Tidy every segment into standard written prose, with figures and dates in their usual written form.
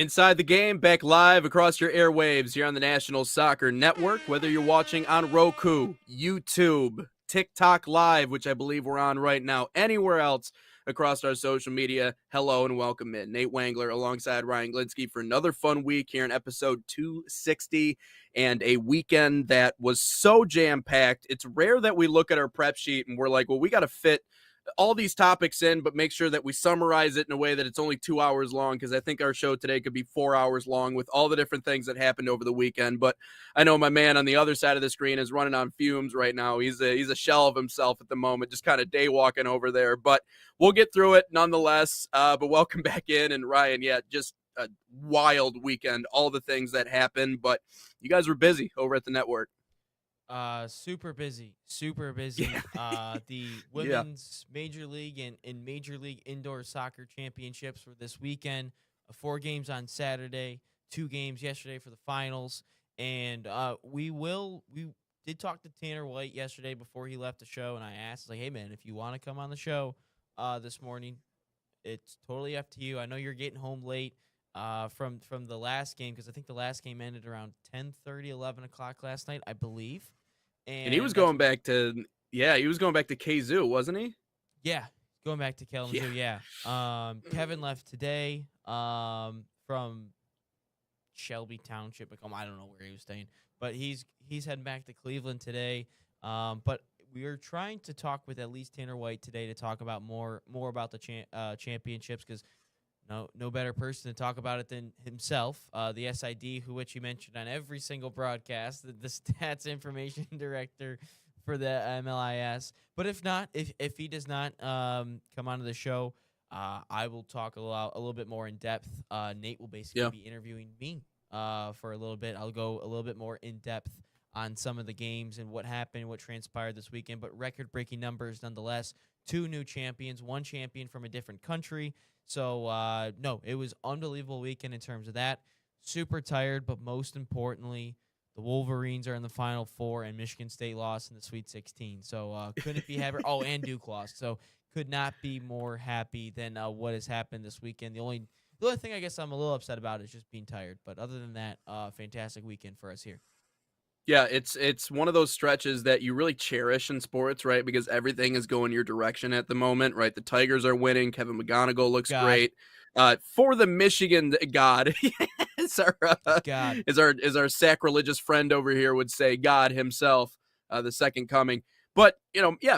Inside the Game, back live across your airwaves here on the National Soccer Network. Whether you're watching on Roku, YouTube, TikTok Live, which I believe we're on right now, anywhere else across our social media, hello and welcome in. Nate Wangler alongside Ryan Glinsky for another fun week here in episode 260 and a weekend that was so jam-packed. It's rare that we look at our prep sheet and we're like, well, we got to fit all these topics in, but make sure that we summarize it in a way that it's only 2 hours long, because I think our show today could be 4 hours long with all the different things that happened over the weekend. But I know my man on the other side of the screen is running on fumes right now. He's a shell of himself at the moment, just kind of day walking over there. But we'll get through it nonetheless. But welcome back in. And Ryan, just a wild weekend, all the things that happened. But you guys were busy over at the network. Super busy. The women's Major League and Major League Indoor Soccer Championships were this weekend. 4 games on Saturday, 2 games yesterday for the finals. And we did talk to Tanner White yesterday before he left the show, and I asked, like, hey, man, if you want to come on the show this morning, it's totally up to you. I know you're getting home late from the last game, because I think the last game ended around 10:30, 11 o'clock last night, I believe. And he was going back to Kazoo, wasn't he? Yeah, going back to Kalamazoo. Yeah. Kevin left today from Shelby Township. I don't know where he was staying, but he's heading back to Cleveland today. But we are trying to talk with at least Tanner White today to talk about more about the championships, because no better person to talk about it than himself, the SID, which you mentioned on every single broadcast, the stats information director for the MLIS. But if not, if he does not come onto the show, I will talk a little bit more in depth. Nate will basically be interviewing me for a little bit. I'll go a little bit more in depth on some of the games and what happened, what transpired this weekend. But record-breaking numbers nonetheless. 2 new champions, 1 champion from a different country. So, no, it was unbelievable weekend in terms of that. Super tired, but most importantly, the Wolverines are in the Final Four, and Michigan State lost in the Sweet 16. So, couldn't be happier. Oh, and Duke lost. So, could not be more happy than what has happened this weekend. The only thing I guess I'm a little upset about is just being tired. But other than that, fantastic weekend for us here. Yeah, it's one of those stretches that you really cherish in sports, right? Because everything is going your direction at the moment, right? The Tigers are winning. Kevin McGonigal looks great. For the Michigan God, God is our sacrilegious friend over here would say, God himself, the second coming. But,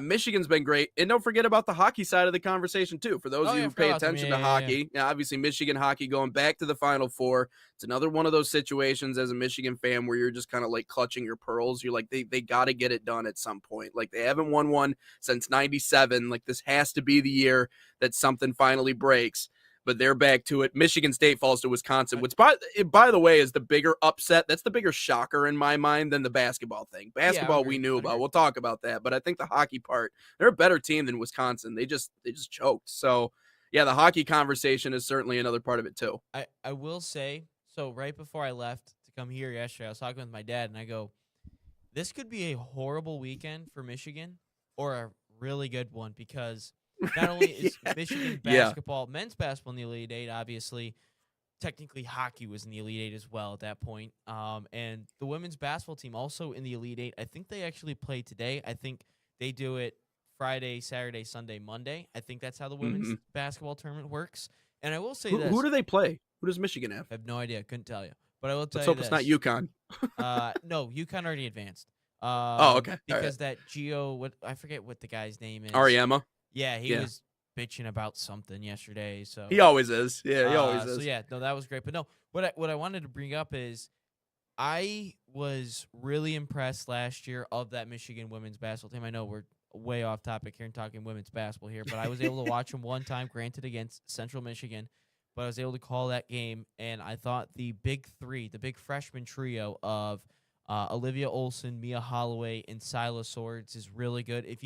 Michigan's been great. And don't forget about the hockey side of the conversation, too. For those of you who pay attention to hockey, obviously Michigan hockey going back to the Final Four. It's another one of those situations as a Michigan fan where you're just kind of like clutching your pearls. You're like, they got to get it done at some point. Like, they haven't won one since 97. Like, this has to be the year that something finally breaks. But they're back to it. Michigan State falls to Wisconsin, which, by the way, is the bigger upset. That's the bigger shocker in my mind than the basketball thing. Basketball we knew about. We'll talk about that. But I think the hockey part, they're a better team than Wisconsin. They just choked. So, yeah, the hockey conversation is certainly another part of it, too. I will say, so right before I left to come here yesterday, I was talking with my dad, and I go, this could be a horrible weekend for Michigan or a really good one, because not only is Michigan basketball, men's basketball in the Elite Eight, obviously, technically hockey was in the Elite Eight as well at that point. And the women's basketball team also in the Elite Eight. I think they actually play today. I think they do it Friday, Saturday, Sunday, Monday. I think that's how the women's basketball tournament works. And I will say this. Who do they play? Who does Michigan have? I have no idea. Couldn't tell you. But I will tell Let's you hope it's not UConn. No, UConn already advanced. Okay. Because that I forget what the guy's name is. Ariema. Yeah, he was bitching about something yesterday. So he always is. Yeah, he always is. So yeah, no, that was great. But no, what I wanted to bring up is I was really impressed last year of that Michigan women's basketball team. I know we're way off topic here and talking women's basketball here, but I was able to watch them one time, granted against Central Michigan, but I was able to call that game, and I thought the big three, the big freshman trio of Olivia Olson, Mia Holloway, and Silas Swords is really good. If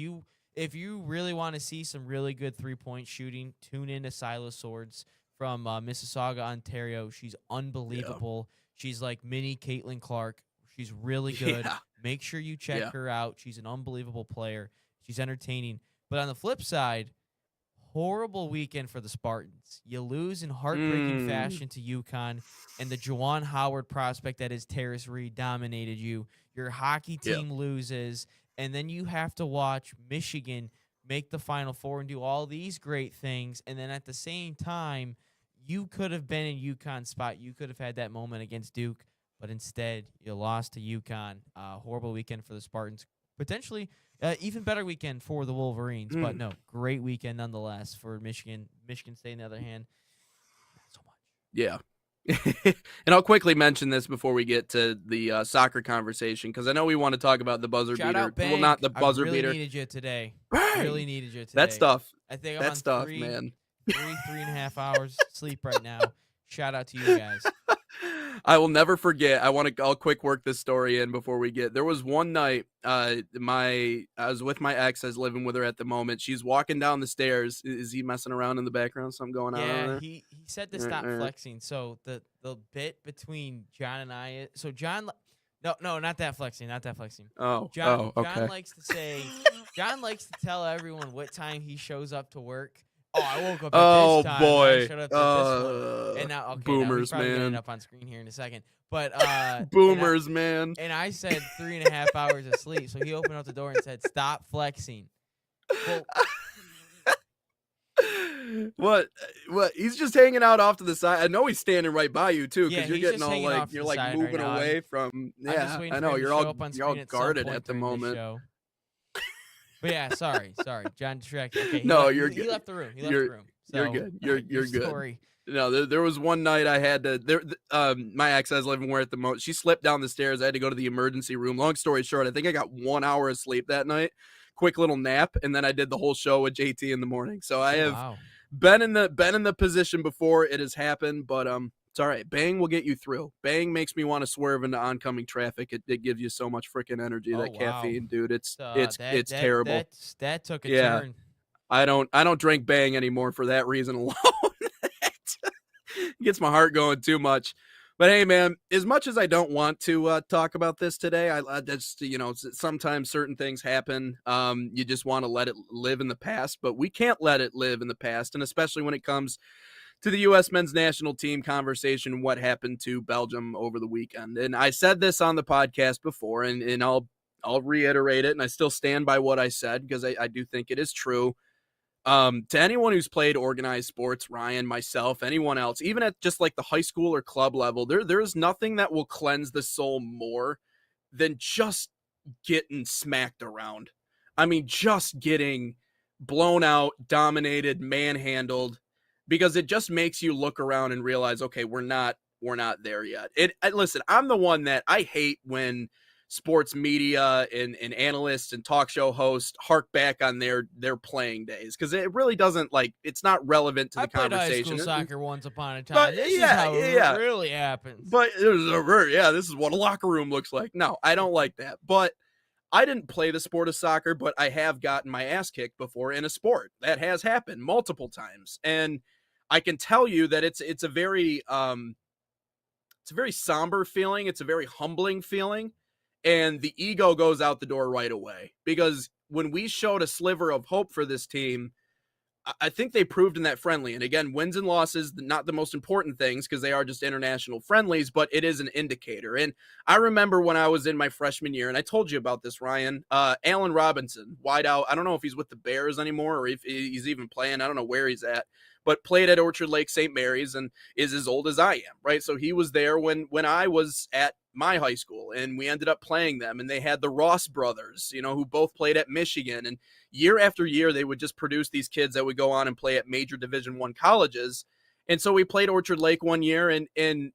you really want to see some really good 3-point shooting, tune in to Silas Swords from Mississauga, Ontario. She's unbelievable. She's like mini Caitlin Clark. She's really good. Yeah. Make sure you check her out. She's an unbelievable player. She's entertaining. But on the flip side, horrible weekend for the Spartans. You lose in heartbreaking fashion to UConn, and the Juwan Howard prospect that is Terrace Reed dominated you. Your hockey team loses, and then you have to watch Michigan make the Final Four and do all these great things, and then at the same time, you could have been in UConn's spot. You could have had that moment against Duke, but instead you lost to UConn. Horrible weekend for the Spartans. Potentially even better weekend for the Wolverines, but no, great weekend nonetheless for Michigan. Michigan State, on the other hand, not so much. Yeah. And I'll quickly mention this before we get to the soccer conversation, because I know we want to talk about the buzzer Shout beater. Out Bank. Well, not the buzzer I really beater. needed you today. Bang! Really needed you today. That stuff. I think I'm that on stuff, man. 3.5 hours sleep right now. Shout out to you guys. I will never forget. I'll quick work this story in before we get. There was one night, I was with my ex. I was living with her at the moment. She's walking down the stairs. Is he messing around in the background? Something going on? Yeah, there? he said to stop flexing. So the bit between John and I. So John, no, not that flexing, not that flexing. Oh, John okay. likes to say. John likes to tell everyone what time he shows up to work. Oh, I woke up at this time. Boy. I showed up at this one. And now, okay, boomers, now he's man. getting up on screen here in a second. But boomers, man. And I said 3.5 hours of sleep. So he opened up the door and said, "Stop flexing." Well, what? He's just hanging out off to the side. I know he's standing right by you too, because you're getting all like you're like moving away from. Yeah, I know you're all guarded at the moment. But yeah, sorry, John distracted. Okay, you're good. He left the room. So, you're good. You're good. Story. No, there was one night I had to. My ex I was living with at the moment. She slipped down the stairs. I had to go to the emergency room. Long story short, I think I got 1 hour of sleep that night. Quick little nap, and then I did the whole show with JT in the morning. So I have been in the position before it has happened, but it's all right. Bang will get you through. Bang makes me want to swerve into oncoming traffic. It gives you so much freaking energy. Caffeine, dude. It's terrible. That took a turn. I don't drink Bang anymore for that reason alone. It gets my heart going too much. But hey, man, as much as I don't want to talk about this today, I just, sometimes certain things happen. You just want to let it live in the past, but we can't let it live in the past. And especially when it comes to the U.S. men's national team conversation, what happened to Belgium over the weekend. And I said this on the podcast before, and I'll reiterate it. And I still stand by what I said, because I do think it is true. To anyone who's played organized sports, Ryan, myself, anyone else, even at just like the high school or club level, there is nothing that will cleanse the soul more than just getting smacked around. I mean, just getting blown out, dominated, manhandled, because it just makes you look around and realize, okay, we're not there yet. Listen, I'm the one that I hate when sports media and analysts and talk show hosts hark back on their playing days, because it really doesn't, it's not relevant to the conversation. I played high school soccer once upon a time. But this is how it really happens. But this is what a locker room looks like. No, I don't like that. But I didn't play the sport of soccer, but I have gotten my ass kicked before in a sport. That has happened multiple times, and I can tell you that it's a very somber feeling. It's a very humbling feeling. And the ego goes out the door right away, because when we showed a sliver of hope for this team, I think they proved in that friendly. And again, wins and losses, not the most important things, because they are just international friendlies, but it is an indicator. And I remember when I was in my freshman year, and I told you about this, Ryan, Allen Robinson, wideout. I don't know if he's with the Bears anymore or if he's even playing. I don't know where he's at, but played at Orchard Lake St. Mary's and is as old as I am, right? So he was there when I was at my high school, and we ended up playing them, and they had the Ross brothers, who both played at Michigan, and year after year they would just produce these kids that would go on and play at major Division I colleges. And so we played Orchard Lake one year, and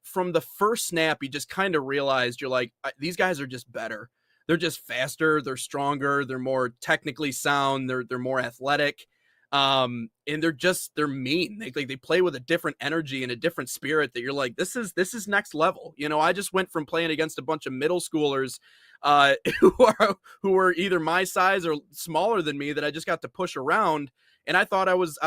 from the first snap you just kind of realized, you're like, these guys are just better. They're just faster, they're stronger, they're more technically sound, they're more athletic. And they're mean. They play with a different energy and a different spirit that you're like, this is next level. I just went from playing against a bunch of middle schoolers who were either my size or smaller than me, that I just got to push around, and I thought I was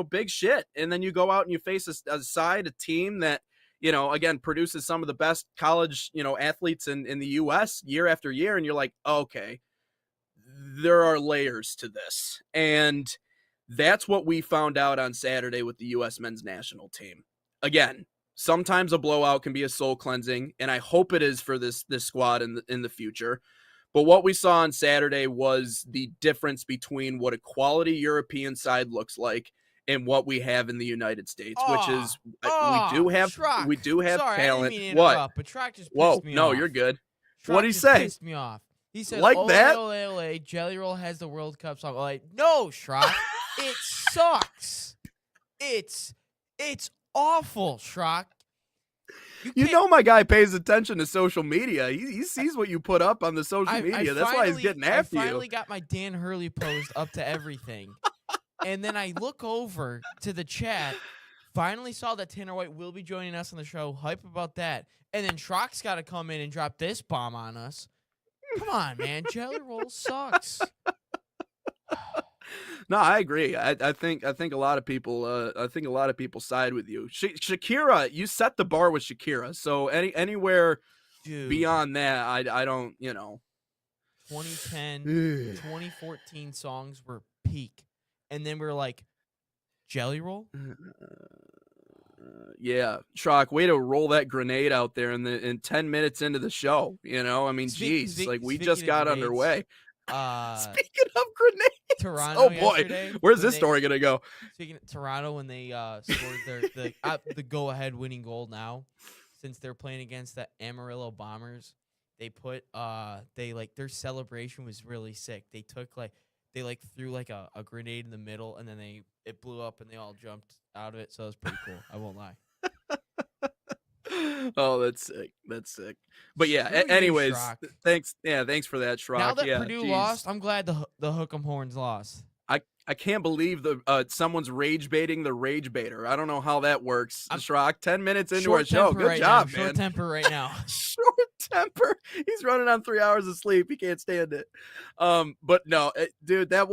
big shit. And then you go out and you face a team that, again, produces some of the best college, athletes in the US year after year, and you're like, okay, there are layers to this. And That's what we found out on Saturday with the U.S. men's national team. Again, sometimes a blowout can be a soul cleansing, and I hope it is for this squad in the future. But what we saw on Saturday was the difference between what a quality European side looks like and what we have in the United States, which is Schrock. we do have Sorry, talent. I didn't mean to What? interrupt, but Schrock just Whoa, pissed me no, off. you're good. Schrock What'd he just say? pissed me off. He said, Like ole, that? ole, ole, Jelly Roll has the World Cup song. Like, no, Schrock. It sucks. It's awful, Schrock. You know my guy pays attention to social media. He sees what you put up on the social media. That's why he's getting after you. I finally got my Dan Hurley post up to everything. And then I look over to the chat, finally saw that Tanner White will be joining us on the show. Hype about that. And then Schrock's got to come in and drop this bomb on us. Come on, man. Jelly Roll sucks. No, I agree. I think a lot of people side with you. Shakira, you set the bar with Shakira. So anywhere beyond that, I don't, 2010, 2014 songs were peak. And then we're like, Jelly Roll? Yeah, Schrock, way to roll that grenade out there in 10 minutes into the show. I mean, geez, like we just got underway. Speaking of grenades, Toronto. Oh boy, where's this story gonna go? Speaking of Toronto, when they scored the go-ahead winning goal now, since they're playing against the Amarillo Bombers, they put their celebration was really sick. They took they threw a grenade in the middle, and then it blew up, and they all jumped out of it. So it was pretty cool. I won't lie. Oh, that's sick. That's sick. But yeah, anyways, thanks. Yeah, thanks for that, Schrock. Now that Purdue lost, I'm glad the Hook'em Horns lost. I can't believe someone's rage baiting the rage baiter. I don't know how that works. Schrock, 10 minutes into our show. Good job, man. Short temper right now. Short temper. He's running on 3 hours of sleep. He can't stand it. But no, dude, that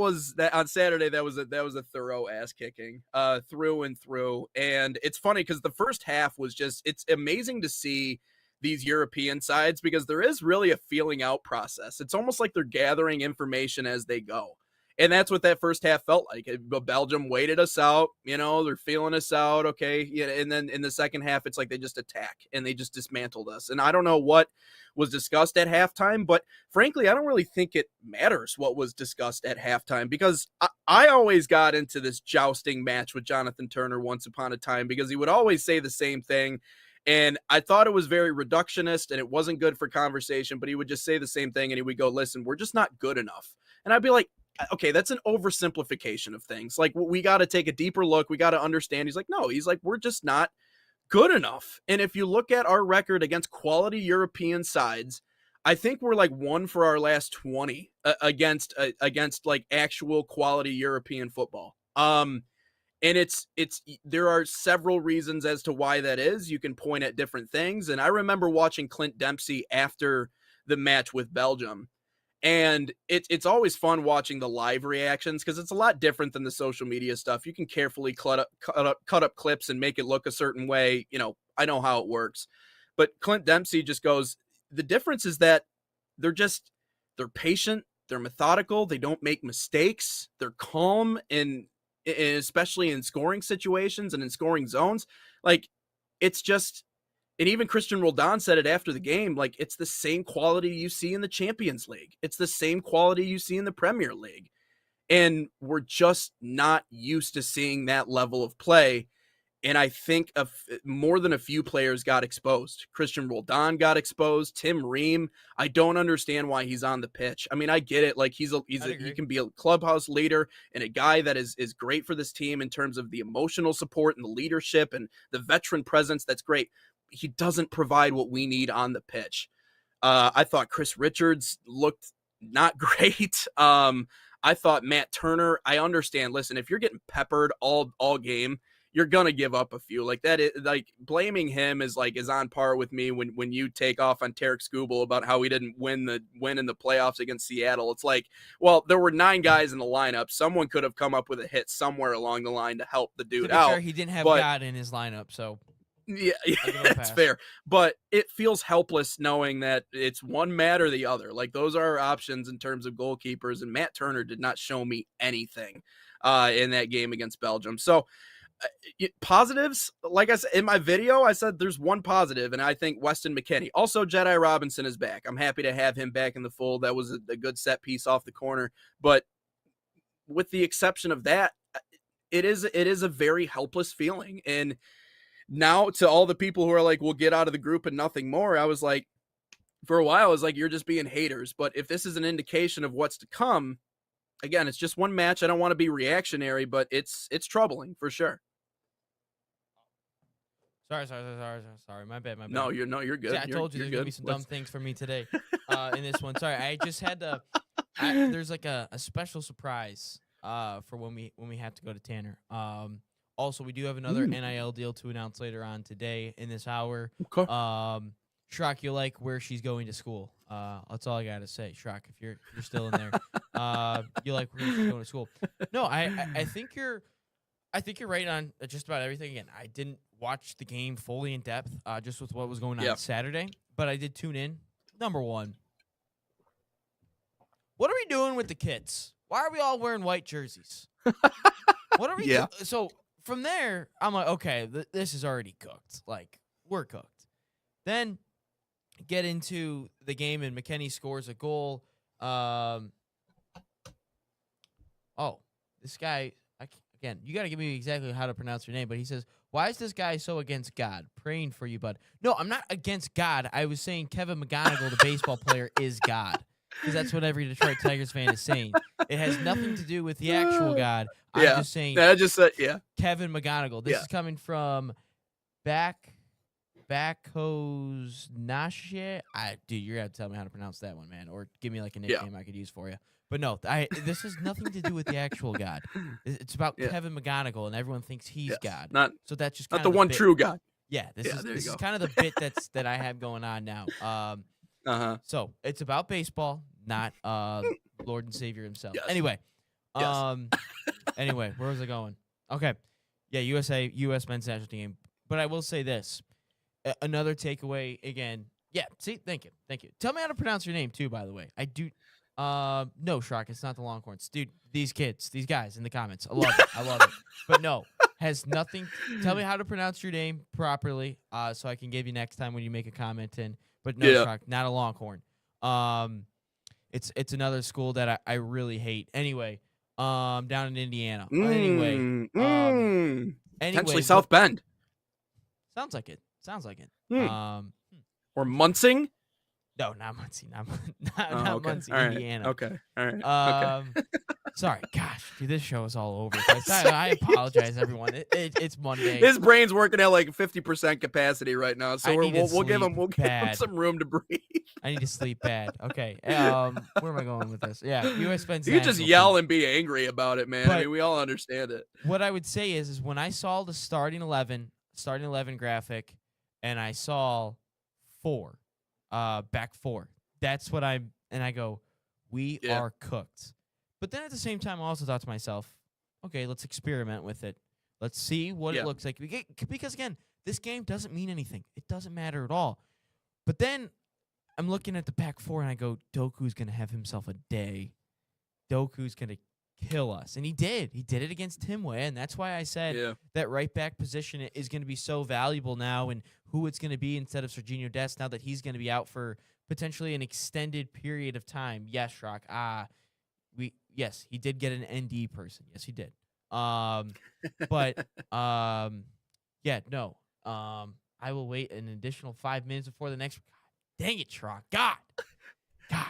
on Saturday. That was a thorough ass kicking, through and through. And it's funny because the first half was it's amazing to see these European sides because there is really a feeling out process. It's almost like they're gathering information as they go. And that's what that first half felt like. Belgium waited us out, they're feeling us out, okay? Yeah, and then in the second half, it's like they just attack and they just dismantled us. And I don't know what was discussed at halftime, but frankly, I don't really think it matters what was discussed at halftime because I always got into this jousting match with Jonathan Turner once upon a time because he would always say the same thing. And I thought it was very reductionist and it wasn't good for conversation, but he would just say the same thing and he would go, listen, we're just not good enough. And I'd be like, okay, that's an oversimplification of things. Like, we got to take a deeper look. We got to understand. He's like, no, we're just not good enough. And if you look at our record against quality European sides, I think we're like 1 for our last 20 against like actual quality European football. And there are several reasons as to why that is. You can point at different things. And I remember watching Clint Dempsey after the match with Belgium. And it's always fun watching the live reactions because it's a lot different than the social media stuff. You can carefully cut up clips and make it look a certain way. I know how it works. But Clint Dempsey just goes, the difference is that they're patient, they're methodical, they don't make mistakes, they're calm, and especially in scoring situations and in scoring zones. Like, it's just... And even Christian Roldan said it after the game, like, it's the same quality you see in the Champions League. It's the same quality you see in the Premier League. And we're just not used to seeing that level of play. And I think more than a few players got exposed. Christian Roldan got exposed. Tim Ream, I don't understand why he's on the pitch. I mean, I get it. Like, he can be a clubhouse leader and a guy that is great for this team in terms of the emotional support and the leadership and the veteran presence. That's great. He doesn't provide what we need on the pitch. I thought Chris Richards looked not great. I thought Matt Turner, I understand. Listen, if you're getting peppered all game, you're gonna give up a few. Like, that is, like, blaming him is on par with me when you take off on Tarek Skubal about how he didn't win in the playoffs against Seattle. It's like, well, there were 9 guys in the lineup. Someone could have come up with a hit somewhere along the line to help the dude out. Fair, he didn't have God in his lineup, so. Yeah, that's fair. But it feels helpless knowing that it's one Matt or the other. Like, those are our options in terms of goalkeepers, and Matt Turner did not show me anything. in that game against Belgium. So positives, like I said in my video, I said there's one positive, and I think Weston McKennie. Also, Jedi Robinson is back. I'm happy to have him back in the fold. That was a good set piece off the corner. But with the exception of that, it is a very helpless feeling. And now to all the people who are like, we'll get out of the group and nothing more, I was like, for a while, I was like, you're just being haters. But if this is an indication of what's to come, again, it's just one match. I don't want to be reactionary, but it's troubling for sure. Sorry. My bad. No, you're good. See, I told you there's gonna be some dumb things for me today in this one. Sorry, I just had to. There's like a special surprise for when we have to go to Tanner. Also, we do have another NIL deal to announce later on today in this hour. Okay. Shrock, you like where she's going to school. That's all I gotta say, Shrock. If you're still in there, you like where she's going to school. No, I think you're right on just about everything. Again, I didn't watch the game fully in depth, just with what was going on Saturday, but I did tune in. Number one, what are we doing with the kits? Why are we all wearing white jerseys? What are we doing? So from there, I'm like, okay, this is already cooked. Like, we're cooked. Then get into the game, and McKennie scores a goal. This guy, again, you got to give me exactly how to pronounce your name, but he says, why is this guy so against God? Praying for you, bud. No, I'm not against God. I was saying Kevin McGonigal, the baseball player, is God. Because that's what every Detroit Tigers fan is saying. It has nothing to do with the actual God. I'm just saying Kevin McGonigal. This is coming from Backhoes Nashe. Dude, you're going to tell me how to pronounce that one, man. Or give me like a nickname I could use for you. But no, this has nothing to do with the actual God. It's about Kevin McGonigal, and everyone thinks he's God. So that's just not the one true God. Yeah, this is kind of the bit that I have going on now. So it's about baseball, not Lord and Savior himself. Yes. Anyway, anyway, where was I going? Okay, yeah, U.S. men's national team. But I will say this, another takeaway again. Yeah, see, thank you. Tell me how to pronounce your name too, by the way. I do. No, Shrock, it's not the Longhorns, dude. These guys in the comments, I love it. But no, has nothing. Tell me how to pronounce your name properly, so I can give you next time when you make a comment in. But no, Shrock, not a Longhorn. It's another school that I really hate. Anyway, down in Indiana. Anyway, potentially South Bend. Sounds like it. Or Munsing. No, not Muncie. Not Muncie, all right. Indiana. Okay. All right. Sorry. Gosh, dude, this show is all over the place. I apologize, everyone. It's Monday. His brain's working at like 50% capacity right now, so we'll give him some room to breathe. I need to sleep bad. Okay. Where am I going with this? Yeah, U.S. men's You just yell and be angry about it, man. But I mean, we all understand it. What I would say is when I saw the starting 11 graphic, and I saw back four. That's what I go, we are cooked. But then at the same time, I also thought to myself, okay, let's experiment with it. Let's see what it looks like. Because, again, this game doesn't mean anything. It doesn't matter at all. But then I'm looking at the back four, and I go, Doku's going to have himself a day. Doku's going to kill us. And he did. He did it against Timway, and that's why I said that right back position is going to be so valuable now, and who it's going to be instead of Serginho Dest now that he's going to be out for potentially an extended period of time. Yes, Shrock. Yes, he did get an ND person. Yes, he did. But I will wait an additional 5 minutes before the next. God, dang it, Shrock. Gosh. I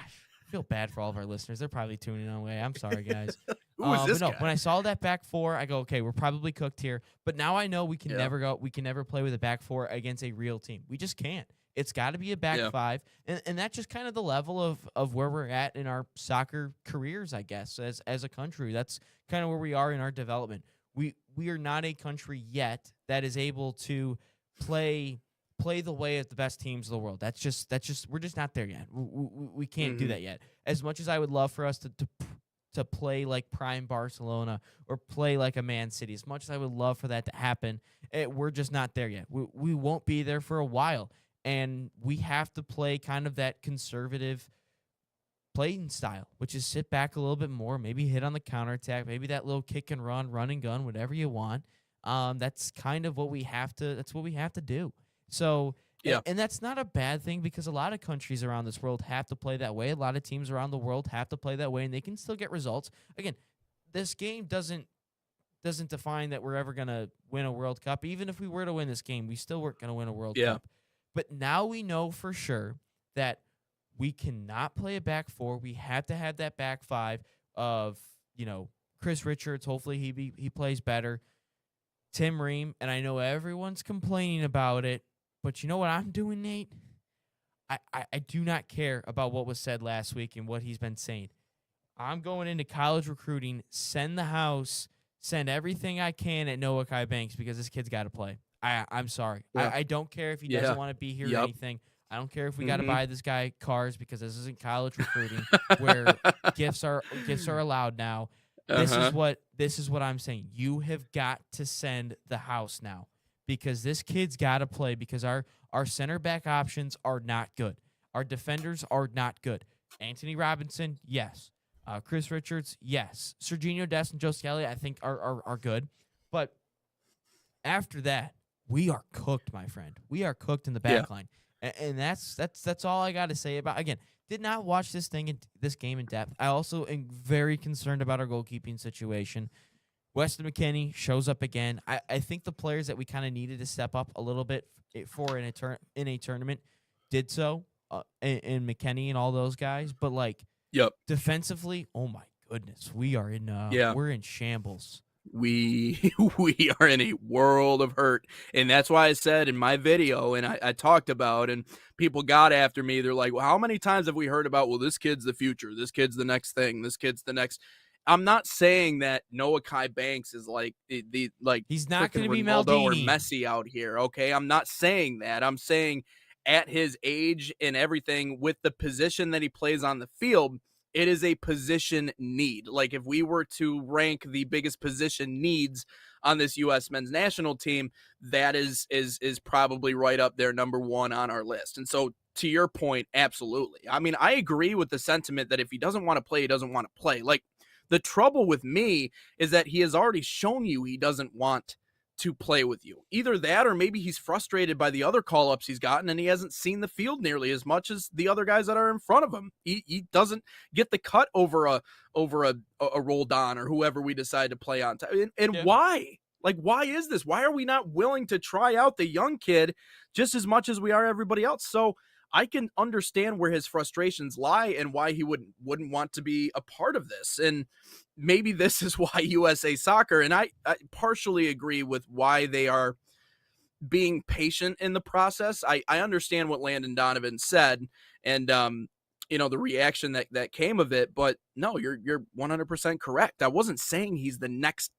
feel bad for all of our listeners. They're probably tuning away. I'm sorry, guys. Who is this guy? When I saw that back four, I go, okay, we're probably cooked here. But now I know we can never play with a back four against a real team. We just can't. It's got to be a back five. And that's just kind of the level of where we're at in our soccer careers, I guess, as a country. That's kind of where we are in our development. We are not a country yet that is able to play the way of the best teams of the world. That's just we're just not there yet. We can't do that yet. As much as I would love for us to play like prime Barcelona or play like a Man City, as much as I would love for that to happen, we're just not there yet. We won't be there for a while, and we have to play kind of that conservative playing style, which is sit back a little bit more, maybe hit on the counterattack, maybe that little kick and run and gun, whatever you want. That's kind of what we have to. That's what we have to do. So, Yeah. and that's not a bad thing because a lot of countries around this world have to play that way. A lot of teams around the world have to play that way, and they can still get results. Again, this game doesn't define that we're ever gonna win a World Cup. Even if we were to win this game, we still weren't gonna win a World Cup. But now we know for sure that we cannot play a back four. We have to have that back five of, Chris Richards. Hopefully he plays better. Tim Ream, and I know everyone's complaining about it, but you know what I'm doing, Nate? I do not care about what was said last week and what he's been saying. I'm going into college recruiting, send the house, send everything I can at Noah Kai Banks because this kid's got to play. I'm sorry. Yeah. I don't care if he doesn't want to be here or anything. I don't care if we got to buy this guy cars because this isn't college recruiting where gifts are allowed now. This is what I'm saying. You have got to send the house now because this kid's got to play because our center back options are not good. Our defenders are not good. Anthony Robinson, yes. Chris Richards, yes. Serginho Dest and Joe Scally, I think are good. But after that, we are cooked, my friend. We are cooked in the back line. And that's all I got to say about. Again, did not watch this game in depth. I also am very concerned about our goalkeeping situation. Weston McKennie shows up again. I think the players that we kind of needed to step up a little bit for in a tournament did so. In McKennie and all those guys, but defensively, oh my goodness, we are in we're in shambles. We are in a world of hurt, and that's why I said in my video, and I talked about, and people got after me. They're like, well, how many times have we heard about, well, this kid's the future, this kid's the next thing, this kid's the next. I'm not saying that Noah Kai Banks is like the he's not going to be Ronaldo Maldini or Messi out here. Okay, I'm not saying that. I'm saying at his age and everything, with the position that he plays on the field, it is a position need. Like if we were to rank the biggest position needs on this U.S. men's national team, that is probably right up there, number one on our list. And so to your point, absolutely. I mean, I agree with the sentiment that if he doesn't want to play, he doesn't want to play. Like the trouble with me is that he has already shown you he doesn't want to play with you. Either that or maybe he's frustrated by the other call-ups he's gotten and he hasn't seen the field nearly as much as the other guys that are in front of him. He doesn't get the cut over a Roldan or whoever we decide to play on. Why? Like, why is this? Why are we not willing to try out the young kid just as much as we are everybody else? So I can understand where his frustrations lie and why he wouldn't want to be a part of this. And maybe this is why USA Soccer, and I partially agree with why they are being patient in the process. I understand what Landon Donovan said and, the reaction that came of it, but no, you're 100% correct. I wasn't saying he's the next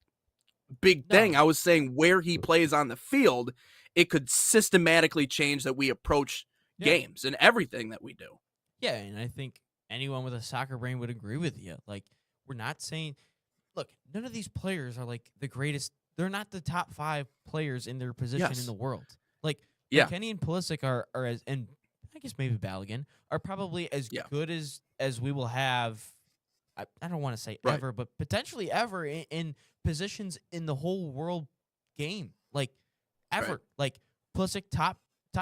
big thing. I was saying where he plays on the field, it could systematically change that we approach games and everything that we do. Yeah, and I think anyone with a soccer brain would agree with you. Like, we're not saying, look, none of these players are like the greatest. They're not the top 5 players in their position in the world. Like, McKennie and Pulisic are as, and I guess maybe Balogun, are probably as good as we will have. I don't want to say ever, but potentially ever in positions in the whole world game. Like, ever. Like, Pulisic, top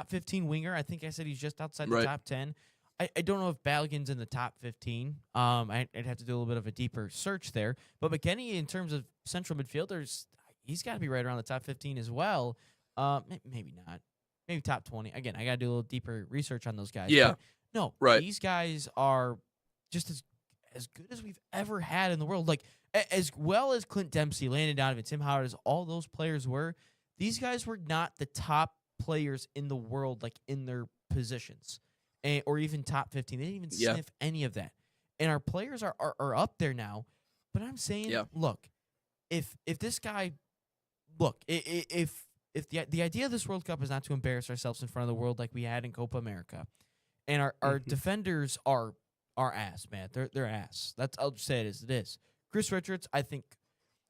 15 winger. I think I said he's just outside the top 10. I don't know if Balogun's in the top 15. I'd have to do a little bit of a deeper search there. But McKennie, in terms of central midfielders, he's got to be right around the top 15 as well. Maybe not. Maybe top 20. Again, I got to do a little deeper research on those guys. Yeah. But these guys are just as good as we've ever had in the world. Like, as well as Clint Dempsey, Landon Donovan, Tim Howard, as all those players were, these guys were not the top players in the world, like in their positions. Or even top 15. They didn't even sniff any of that. And our players are up there now. But I'm saying, look, if this guy, if the idea of this World Cup is not to embarrass ourselves in front of the world like we had in Copa America, and our defenders are ass, man. They're ass. I'll just say it as it is. Chris Richards, I think,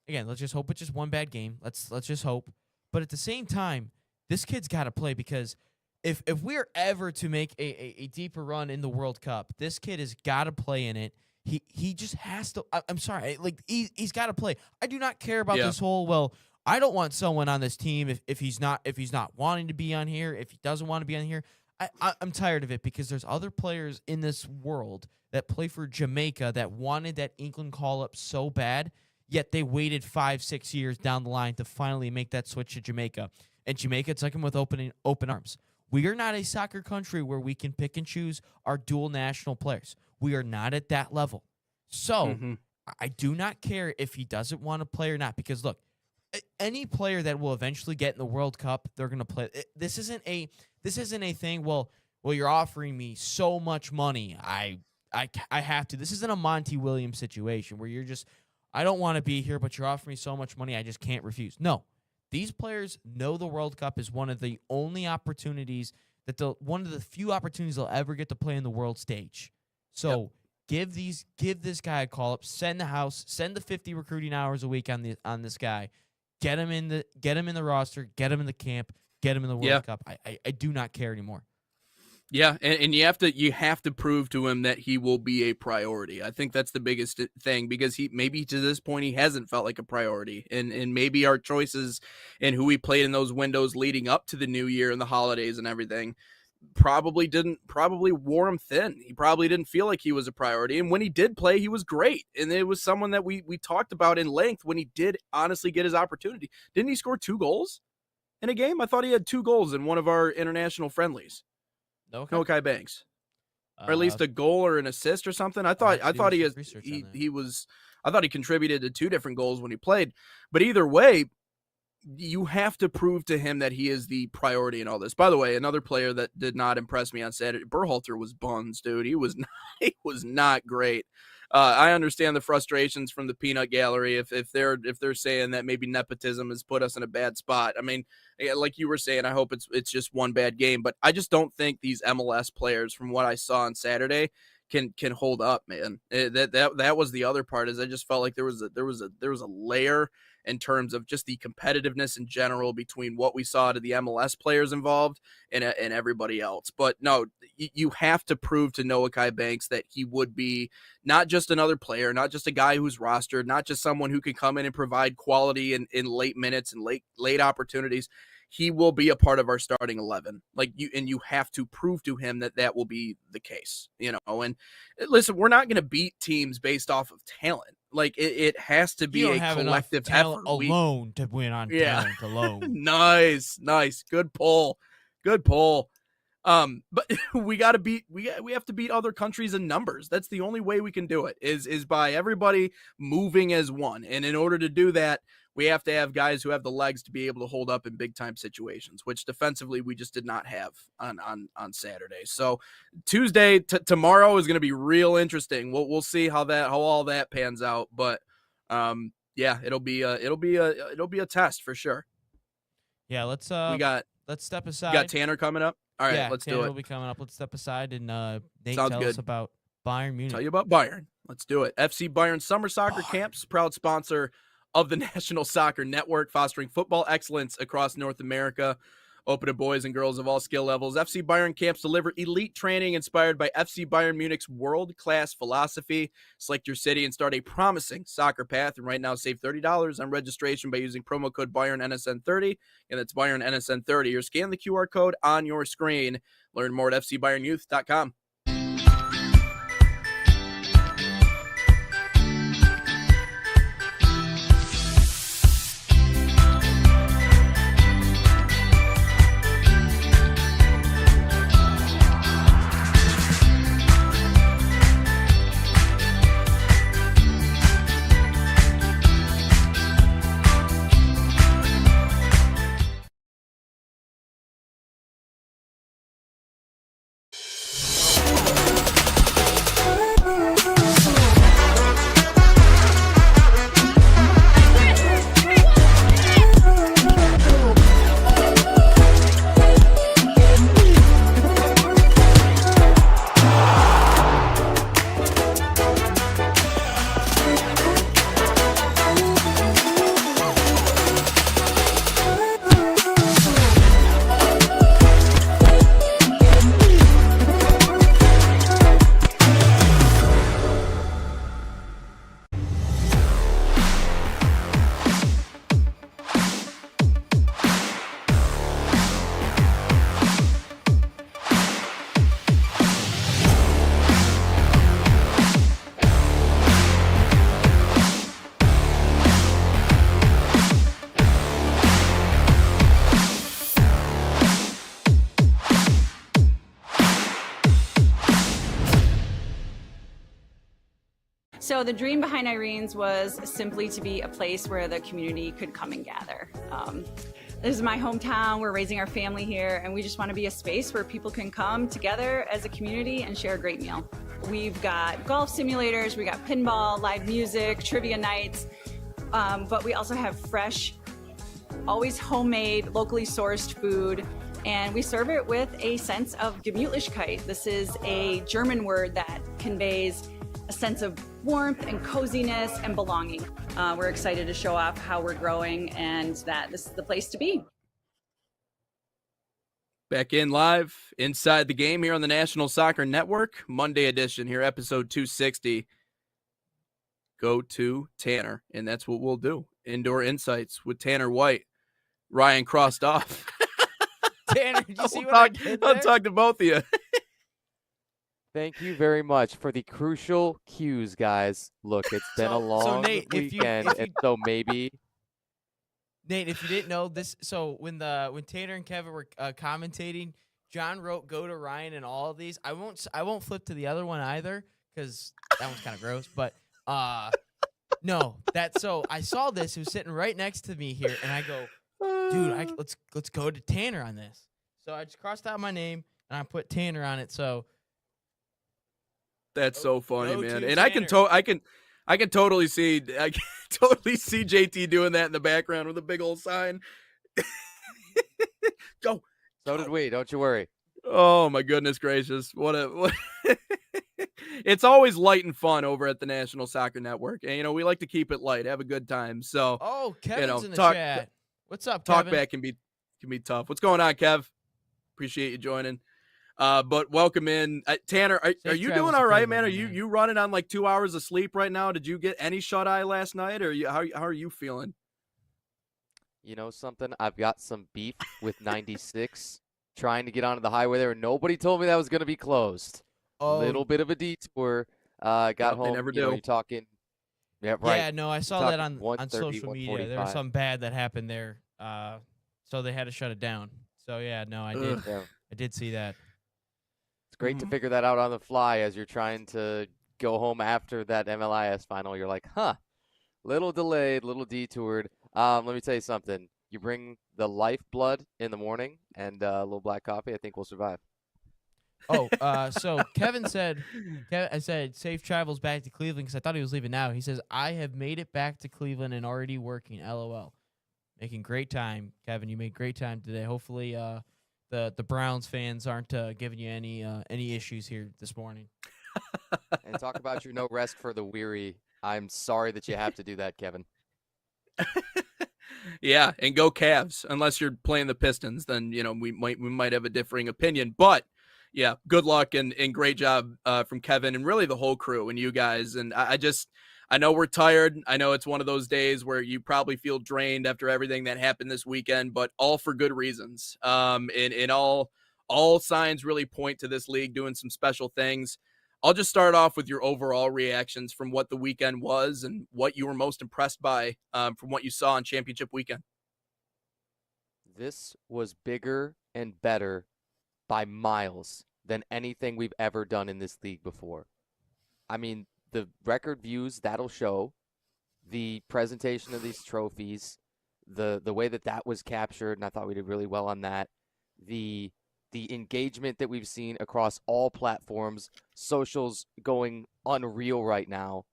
again, let's just hope it's just one bad game. Let's just hope. But at the same time, this kid's got to play because if we're ever to make a deeper run in the World Cup, this kid has got to play in it. He just has to. I'm sorry, like he's got to play. I do not care about this whole. Well, I don't want someone on this team if he's not wanting to be on here. If he doesn't want to be on here, I'm tired of it because there's other players in this world that play for Jamaica that wanted that England call up so bad, yet they waited 5-6 years down the line to finally make that switch to Jamaica, and Jamaica took him with open arms. We are not a soccer country where we can pick and choose our dual national players. We are not at that level. So I do not care if he doesn't want to play or not, because look, any player that will eventually get in the World Cup, they're going to play. This isn't a thing. Well, you're offering me so much money. I have to. This isn't a Monty Williams situation where you're just, I don't want to be here, but you're offering me so much money, I just can't refuse. No, these players know the World Cup is one of the only opportunities one of the few opportunities they'll ever get to play in the world stage. So give this guy a call up, send the 50 recruiting hours a week on this guy, get him in the roster, get him in the camp, get him in the World Cup. I do not care anymore. Yeah, and you have to prove to him that he will be a priority. I think that's the biggest thing, because maybe to this point he hasn't felt like a priority, and maybe our choices and who he played in those windows leading up to the new year and the holidays and everything probably wore him thin. He probably didn't feel like he was a priority, and when he did play, he was great, and it was someone that we talked about in length when he did honestly get his opportunity. Didn't he score 2 goals in a game? I thought he had 2 goals in one of our international friendlies. Nokai Banks, or at least a goal or an assist or something. I thought he contributed to 2 different goals when he played. But either way, you have to prove to him that he is the priority in all this. By the way, another player that did not impress me on Saturday, Berhalter, was buns, dude. He was not great. I understand the frustrations from the peanut gallery if they're saying that maybe nepotism has put us in a bad spot. I mean, like you were saying, I hope it's just one bad game, but I just don't think these MLS players, from what I saw on Saturday, can hold up, man. That was the other part, is I just felt like there was a layer in terms of just the competitiveness in general between what we saw to the MLS players involved and everybody else. But no, you have to prove to Nokai Banks that he would be not just another player, not just a guy who's rostered, not just someone who can come in and provide quality in late minutes and late opportunities. He will be a part of our starting 11. You have to prove to him that will be the case, And listen, we're not going to beat teams based off of talent. It has to be a collective effort alone to win on talent alone. Nice. Good pull. But we have to beat other countries in numbers. That's the only way we can do it, is by everybody moving as one. And in order to do that, we have to have guys who have the legs to be able to hold up in big time situations, which defensively we just did not have on Saturday. So Tuesday tomorrow is going to be real interesting. We'll see how all that pans out, but it'll be a test for sure. Yeah, let's step aside. We got Tanner coming up. All right, let's Tanner do it. Will be coming up. Let's step aside and Nate Sounds tell good. us about Bayern Munich. Tell you about Bayern. Let's do it. FC Bayern Summer Soccer Camps, proud sponsor of the National Soccer Network, fostering football excellence across North America. Open to boys and girls of all skill levels. FC Bayern camps deliver elite training inspired by FC Bayern Munich's world-class philosophy. Select your city and start a promising soccer path. And right now, save $30 on registration by using promo code BayernNSN30. And that's BayernNSN30. Or scan the QR code on your screen. Learn more at FCBayernYouth.com. So the dream behind Irene's was simply to be a place where the community could come and gather. This is my hometown. We're raising our family here, and we just want to be a space where people can come together as a community and share a great meal. We've got golf simulators, we got pinball, live music, trivia nights, but we also have fresh, always homemade, locally sourced food, and we serve it with a sense of Gemütlichkeit. This is a German word that conveys a sense of warmth and coziness and belonging. We're excited to show off how we're growing and that this is the place to be. Back in live inside the game here on the National Soccer Network, Monday edition here, episode 260. Go to Tanner, and that's what we'll do. Indoor Insights with Tanner White. Ryan crossed off. Tanner, did you see what I did there? I'll talk to both of you. Thank you very much for the crucial cues, guys. Look, it's been a long Nate, weekend, and so maybe Nate, if you didn't know this, so when Tanner and Kevin were commentating, John wrote "Go to Ryan" and all of these. I won't flip to the other one either because that one's kind of gross. But no, so I saw this. It was sitting right next to me here, and I go, dude, let's go to Tanner on this. So I just crossed out my name and I put Tanner on it. So. That's so funny, man. And Tanner. I can totally see JT doing that in the background with a big old sign. Go. So did we. Don't you worry. Oh my goodness gracious. What It's always light and fun over at the National Soccer Network. And we like to keep it light, have a good time. So Kevin's in the chat. What's up, Kevin? Talk back can be tough. What's going on, Kev? Appreciate you joining. But welcome in, Tanner. Are you doing all right, man? Are you running on like 2 hours of sleep right now? Did you get any shut eye last night, or how are you feeling? You know something? I've got some beef with 96 trying to get onto the highway there, and nobody told me that was going to be closed. A little bit of a detour. Got home. They never do. You're talking. Yeah, right. Yeah, no, I saw that on social media. There was something bad that happened there, so they had to shut it down. So yeah, no, I did. Yeah. I did see that. It's great to figure that out on the fly as you're trying to go home after that MLIS final. You're like, little delayed, little detoured. Let me tell you something. You bring the lifeblood in the morning and a little black coffee, I think we'll survive. So Kevin said, I said, safe travels back to Cleveland because I thought he was leaving now. He says, I have made it back to Cleveland and already working, LOL. Making great time, Kevin. You made great time today. Hopefully, the Browns fans aren't giving you any issues here this morning. And talk about your no rest for the weary. I'm sorry that you have to do that, Kevin. Yeah, and go Cavs. Unless you're playing the Pistons, then we might have a differing opinion. But yeah, good luck and great job from Kevin and really the whole crew and you guys. And I know we're tired. I know it's one of those days where you probably feel drained after everything that happened this weekend, but all for good reasons. And all signs really point to this league doing some special things. I'll just start off with your overall reactions from what the weekend was and what you were most impressed by from what you saw on championship weekend. This was bigger and better by miles than anything we've ever done in this league before. I mean, the record views, that'll show. The presentation of these trophies, the way that was captured, and I thought we did really well on that. The engagement that we've seen across all platforms, socials going unreal right now.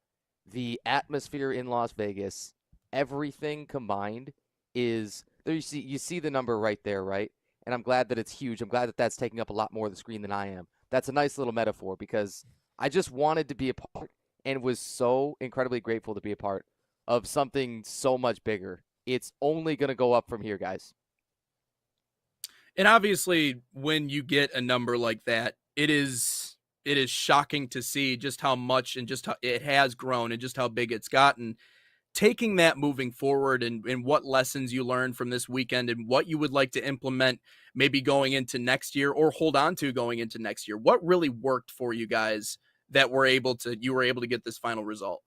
The atmosphere in Las Vegas, everything combined is there. You see the number right there, right? And I'm glad that it's huge. I'm glad that that's taking up a lot more of the screen than I am. That's a nice little metaphor because I just wanted to be a part and was so incredibly grateful to be a part of something so much bigger. It's only going to go up from here, guys. And obviously, when you get a number like that, it is shocking to see just how much and just how it has grown and just how big it's gotten. Taking that moving forward and what lessons you learned from this weekend and what you would like to implement maybe going into next year or hold on to going into next year. What really worked for you guys that you were able to get this final result?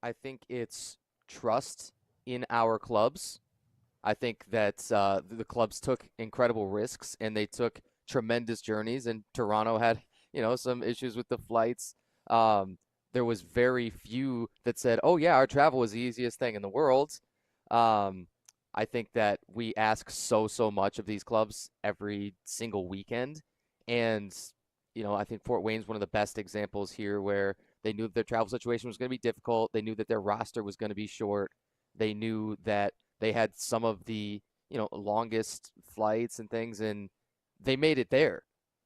I think it's trust in our clubs. I think that the clubs took incredible risks and they took tremendous journeys. And Toronto had, some issues with the flights. There was very few that said, "Oh yeah, our travel was the easiest thing in the world." I think that we ask so much of these clubs every single weekend, and I think Fort Wayne's one of the best examples here, where they knew that their travel situation was going to be difficult. They knew that their roster was going to be short. They knew that they had some of the longest flights and things, and they made it there.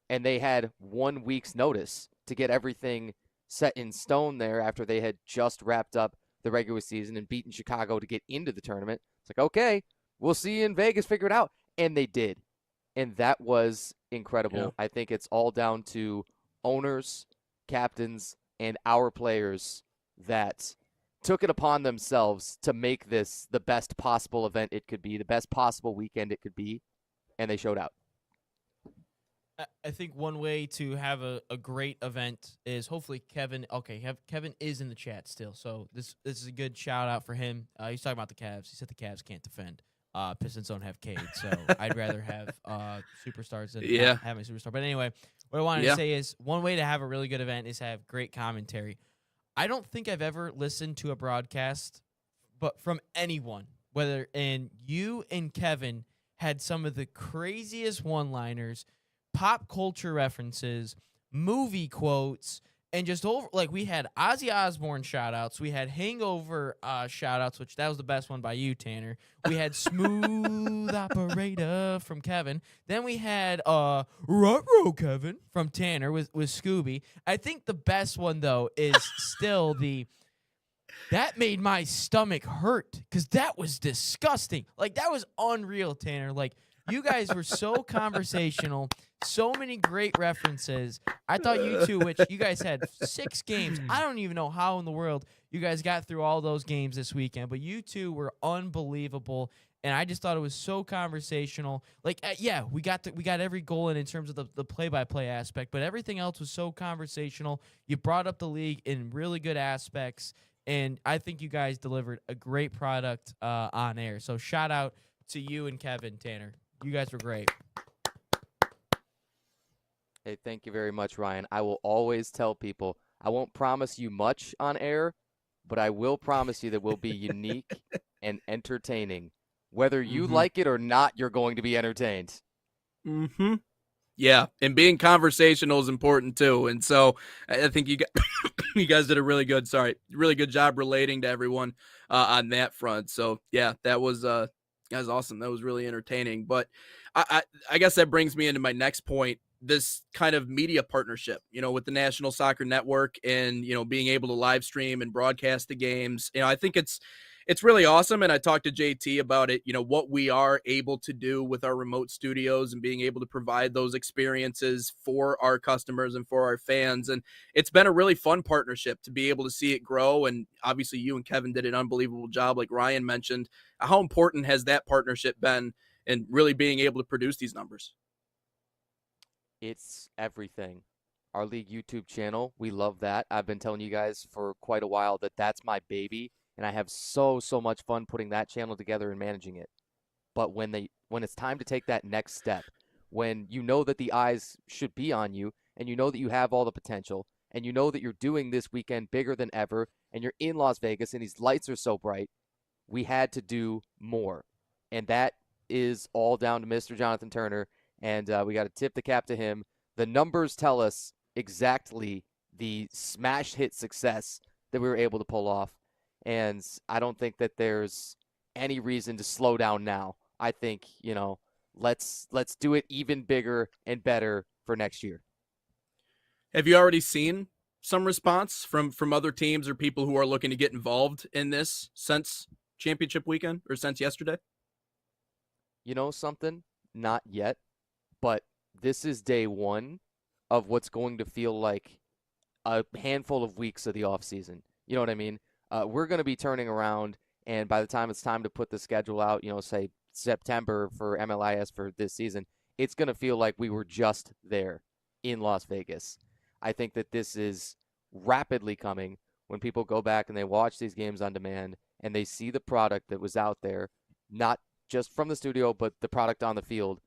And they had 1 week's notice to get everything set in stone there after they had just wrapped up the regular season and beaten Chicago to get into the tournament. It's like, okay, we'll see you in Vegas, figure it out. And they did. And that was incredible. Yeah. I think it's all down to owners, captains, and our players that took it upon themselves to make this the best possible event it could be, the best possible weekend it could be, and they showed out. I think one way to have a great event is hopefully Kevin. Okay, Kevin is in the chat still, so this is a good shout out for him. He's talking about the Cavs. He said the Cavs can't defend. Pistons don't have Cade, so I'd rather have superstars than not having a superstar. But anyway, what I wanted to say is one way to have a really good event is have great commentary. I don't think I've ever listened to a broadcast, but from anyone, and you and Kevin had some of the craziest one-liners, pop culture references, movie quotes, and just we had Ozzy Osbourne shout-outs. We had Hangover shout-outs, which that was the best one by you, Tanner. We had Smooth Operator from Kevin. Then we had Ruh-Roh Kevin from Tanner with Scooby. I think the best one, though, is still that made my stomach hurt because that was disgusting. That was unreal, Tanner. You guys were so conversational, so many great references. I thought you two, which you guys had 6 games. I don't even know how in the world you guys got through all those games this weekend, but you two were unbelievable, and I just thought it was so conversational. We got every goal in terms of the play-by-play aspect, but everything else was so conversational. You brought up the league in really good aspects, and I think you guys delivered a great product on air. So shout out to you and Kevin, Tanner. You guys were great. Hey, thank you very much, Ryan. I will always tell people I won't promise you much on air, but I will promise you that we'll be unique and entertaining. Whether you like it or not, you're going to be entertained. Mm-hmm. Yeah, and being conversational is important too. And so I think you guys did a really good job relating to everyone on that front. So yeah, that was awesome. That was really entertaining. But I guess that brings me into my next point. This kind of media partnership, with the National Soccer Network and, being able to live stream and broadcast the games. I think it's really awesome. And I talked to JT about it, what we are able to do with our remote studios and being able to provide those experiences for our customers and for our fans. And it's been a really fun partnership to be able to see it grow. And obviously you and Kevin did an unbelievable job, like Ryan mentioned. How important has that partnership been in really being able to produce these numbers? It's everything. Our league YouTube channel, we love that. I've been telling you guys for quite a while that that's my baby, and I have so much fun putting that channel together and managing it. But when it's time to take that next step, when you know that the eyes should be on you, and you know that you have all the potential, and you know that you're doing this weekend bigger than ever, and you're in Las Vegas, and these lights are so bright, we had to do more. And that is all down to Mr. Jonathan Turner. And we got to tip the cap to him. The numbers tell us exactly the smash hit success that we were able to pull off. And I don't think that there's any reason to slow down now. I think, let's do it even bigger and better for next year. Have you already seen some response from other teams or people who are looking to get involved in this since championship weekend or since yesterday? You know something? Not yet. But this is day one of what's going to feel like a handful of weeks of the offseason. You know what I mean? We're going to be turning around, and by the time it's time to put the schedule out, say September for MLIS for this season, it's going to feel like we were just there in Las Vegas. I think that this is rapidly coming when people go back and they watch these games on demand and they see the product that was out there, not just from the studio, but the product on the field.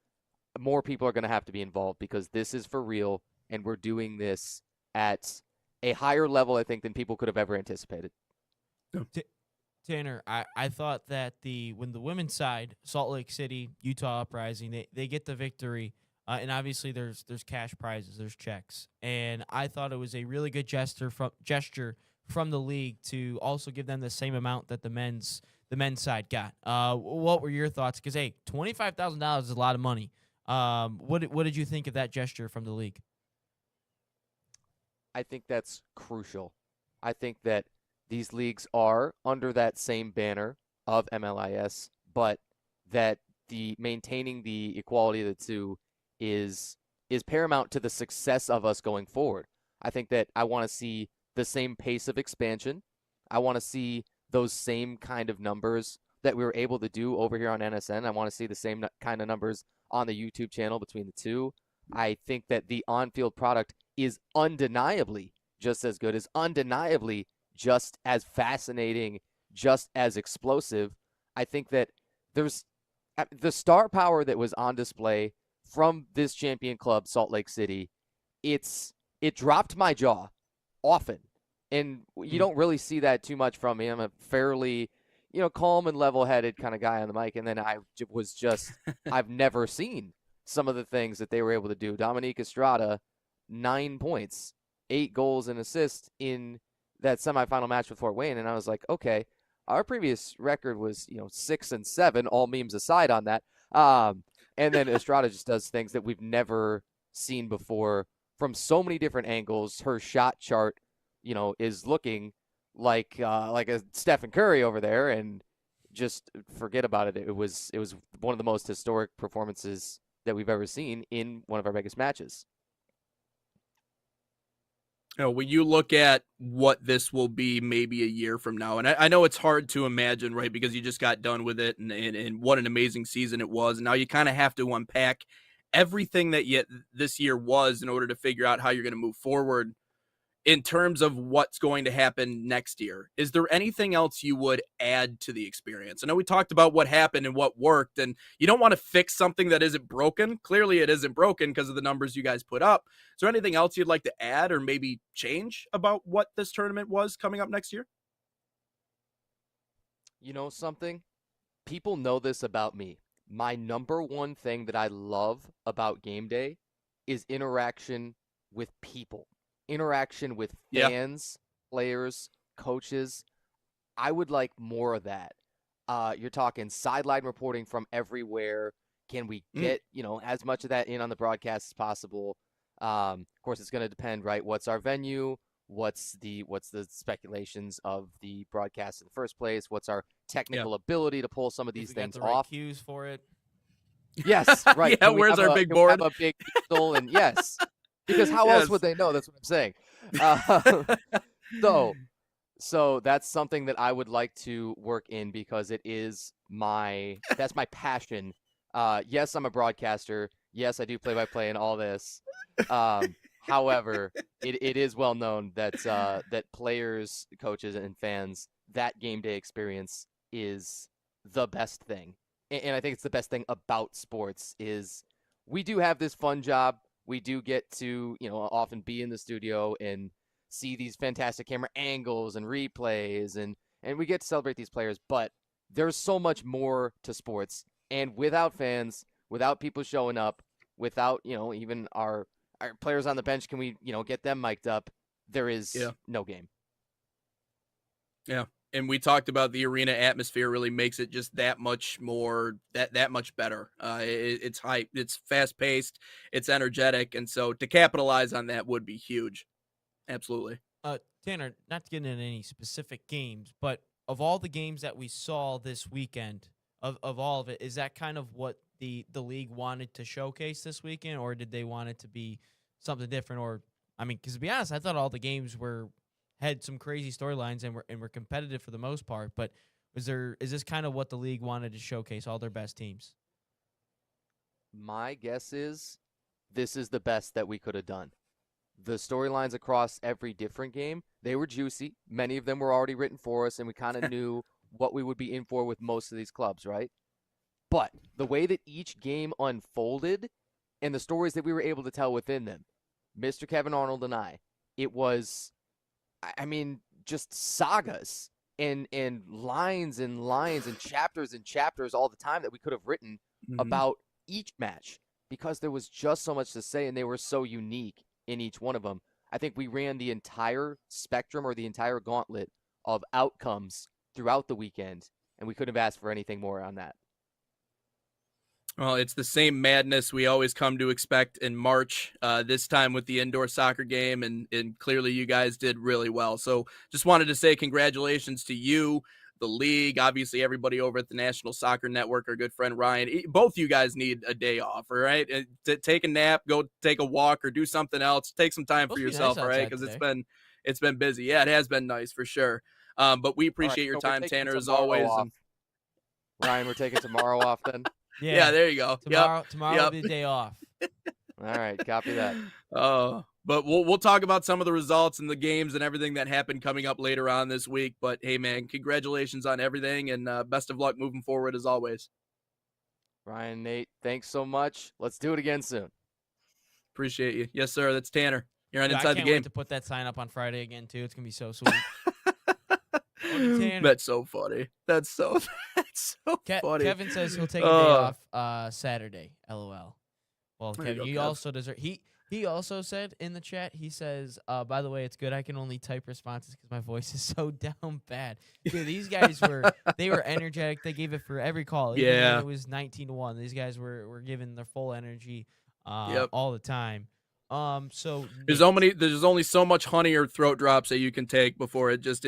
More people are going to have to be involved because this is for real, and we're doing this at a higher level, I think, than people could have ever anticipated. Tanner, I thought that when the women's side, Salt Lake City, Utah Uprising, they get the victory, and obviously there's cash prizes, there's checks, and I thought it was a really good gesture from the league to also give them the same amount that the men's side got. What were your thoughts? Because hey, $25,000 is a lot of money. What did you think of that gesture from the league? I think that's crucial. I think that these leagues are under that same banner of MLIS, but that the maintaining the equality of the two is paramount to the success of us going forward. I think that I want to see the same pace of expansion. I want to see those same kind of numbers that we were able to do over here on NSN. I want to see the same kind of numbers on the YouTube channel between the two. I think that the on-field product is undeniably just as good, is undeniably just as fascinating, just as explosive. I think that there's the star power that was on display from this champion club, Salt Lake City. It dropped my jaw often, and you don't really see that too much from me. I'm a fairly, calm and level-headed kind of guy on the mic, and then I've never seen some of the things that they were able to do. Dominique Estrada, 9 points, 8 goals and assists in that semifinal match with Fort Wayne, and I was like, okay, our previous record was 6-7, all memes aside on that. And then Estrada just does things that we've never seen before from so many different angles. Her shot chart, is looking like a Stephen Curry over there, and just forget about it. It was one of the most historic performances that we've ever seen in one of our biggest matches. When you look at what this will be maybe a year from now, and I know it's hard to imagine, right, because you just got done with it, and what an amazing season it was. And now you kind of have to unpack everything that this year was in order to figure out how you're going to move forward in terms of what's going to happen next year. Is there anything else you would add to the experience? I know we talked about what happened and what worked, and you don't want to fix something that isn't broken. Clearly it isn't broken because of the numbers you guys put up. Is there anything else you'd like to add or maybe change about what this tournament was coming up next year? You know something? People know this about me. My number one thing that I love about game day is interaction with people. Interaction with fans, players, coaches. I would like more of that. You're talking sideline reporting from everywhere. Can we get, as much of that in on the broadcast as possible? Of course, it's going to depend, right? What's our venue? What's the speculations of the broadcast in the first place? What's our technical ability to pull some of these things off? Cues for it. Yes, right. Yeah, where's our big board? Have a big easel, and yes. Because how else would they know? That's what I'm saying. So that's something that I would like to work in, because it is that's my passion. Yes, I'm a broadcaster. Yes, I do play-by-play and all this. However, it is well known that that players, coaches, and fans, that game day experience is the best thing. And I think it's the best thing about sports is we do have this fun job. We do get to, often be in the studio and see these fantastic camera angles and replays, and we get to celebrate these players, but there's so much more to sports. And without fans, without people showing up, without, even our players on the bench, can we, get them mic'd up? There is no game. Yeah. And we talked about the arena atmosphere really makes it just that much more, that much better. It's hype, it's fast paced, it's energetic. And so to capitalize on that would be huge. Absolutely. Tanner, not to get into any specific games, but of all the games that we saw this weekend, of all of it, is that kind of what the league wanted to showcase this weekend, or did they want it to be something different? Or, I mean, because to be honest, I thought all the games had some crazy storylines and were competitive for the most part, but is this kind of what the league wanted to showcase, all their best teams? My guess is this is the best that we could have done. The storylines across every different game, they were juicy. Many of them were already written for us, and we kind of knew what we would be in for with most of these clubs, right? But the way that each game unfolded and the stories that we were able to tell within them, Mr. Kevin Arnold and I, it was I mean, just sagas and lines and lines and chapters all the time that we could have written about each match because there was just so much to say and they were so unique in each one of them. I think we ran the entire spectrum or the entire gauntlet of outcomes throughout the weekend, and we couldn't have asked for anything more on that. Well, it's the same madness we always come to expect in March, this time with the indoor soccer game, and clearly you guys did really well. So just wanted to say congratulations to you, the league, obviously everybody over at the National Soccer Network, our good friend Ryan. Both you guys need a day off, all right? Take a nap, go take a walk, or do something else. Take some time for yourself, all right? Because it's been busy. Yeah, it has been nice for sure. But we appreciate your time, Tanner, as always. Ryan, we're taking tomorrow off then? Yeah, there you go. Tomorrow will be the day off. All right, copy that. But we'll talk about some of the results and the games and everything that happened coming up later on this week. But hey, man, congratulations on everything and best of luck moving forward as always. Ryan, Nate, thanks so much. Let's do it again soon. Appreciate you. Yes, sir. That's Tanner. You're on Inside the Game. I can't wait to put that sign up on Friday again too. It's gonna be so sweet. That's so funny. That's so funny. Kevin says he'll take a day off Saturday. LOL. Well, Kevin, you also deserve. He also said in the chat. He says, by the way, it's good I can only type responses because my voice is so down bad. Dude, these guys were energetic. They gave it for every call. Even when it was 19-1. These guys were giving their full energy all the time. So there's only so much honey or throat drops that you can take before it's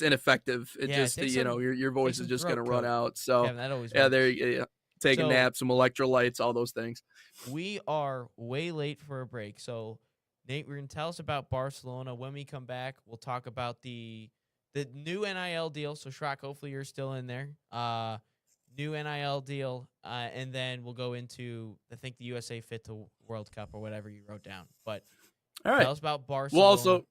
ineffective. Your voice is just gonna run out. So that always works. Taking naps, some electrolytes, all those things. We are way late for a break. So Nate, we're gonna tell us about Barcelona. When we come back, we'll talk about the new NIL deal. So Shrock, hopefully you're still in there. New NIL deal, and then we'll go into, I think, the USA Fit to World Cup or whatever you wrote down. But all right, tell us about Barcelona. We'll also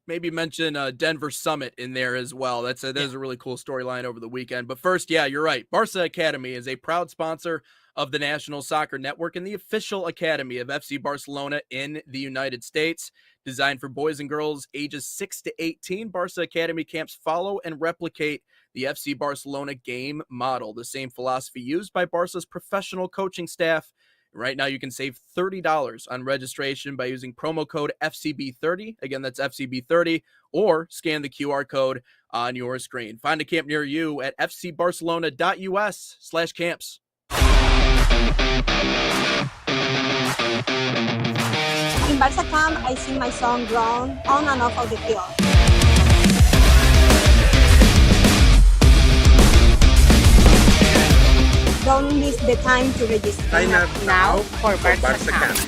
maybe mention Denver Summit in there as well. That's a really cool storyline over the weekend. But first, you're right. Barca Academy is a proud sponsor of the National Soccer Network and the official academy of FC Barcelona in the United States. Designed for boys and girls ages 6 to 18, Barca Academy camps follow and replicate the FC Barcelona game model, the same philosophy used by Barca's professional coaching staff. Right now, you can save $30 on registration by using promo code FCB30. Again, that's FCB30, or scan the QR code on your screen. Find a camp near you at fcbarcelona.us/camps. In Barca camp, I sing my song Grown on and off of the field. Don't miss the time to register. Sign up now for Barca camp.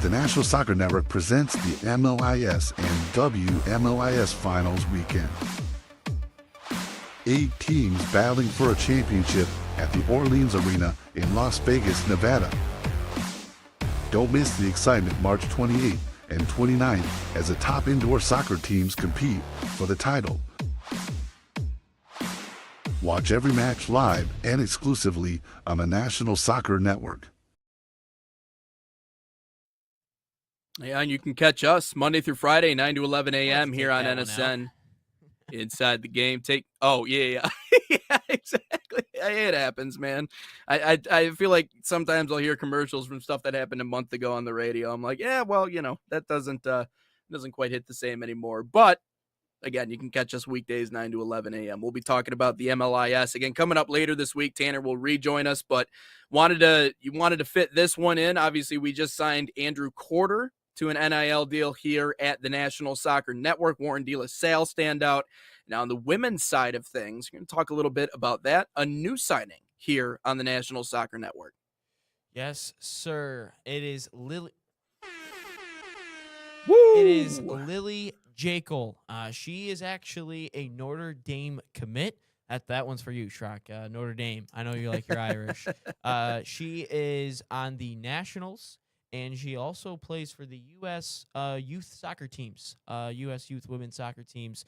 The National Soccer Network presents the MLIS and WMLIS Finals weekend. 8 teams battling for a championship at the Orleans Arena in Las Vegas, Nevada. Don't miss the excitement March 28th and 29th as the top indoor soccer teams compete for the title. Watch every match live and exclusively on the National Soccer Network. Yeah, and you can catch us Monday through Friday, 9 to 11 a.m. here on NSN. Inside the Game. Yeah, exactly. It happens, man. I feel like sometimes I'll hear commercials from stuff that happened a month ago on the radio. I'm like, yeah, well, that doesn't quite hit the same anymore. But again, you can catch us weekdays 9 to 11 a.m. We'll be talking about the MLIS again coming up later this week. Tanner will rejoin us, but wanted to fit this one in. Obviously, we just signed Andrew Corder to an NIL deal here at the National Soccer Network. Warren De La Salle standout. Now, on the women's side of things, we're going to talk a little bit about that. A new signing here on the National Soccer Network. Yes, sir. It is Lily. Woo! It is Lily Jekyll. She is actually a Notre Dame commit. That one's for you, Shrock. Notre Dame. I know you like your Irish. She is on the Nationals, and she also plays for the U.S. Youth soccer teams, U.S. Youth women's soccer teams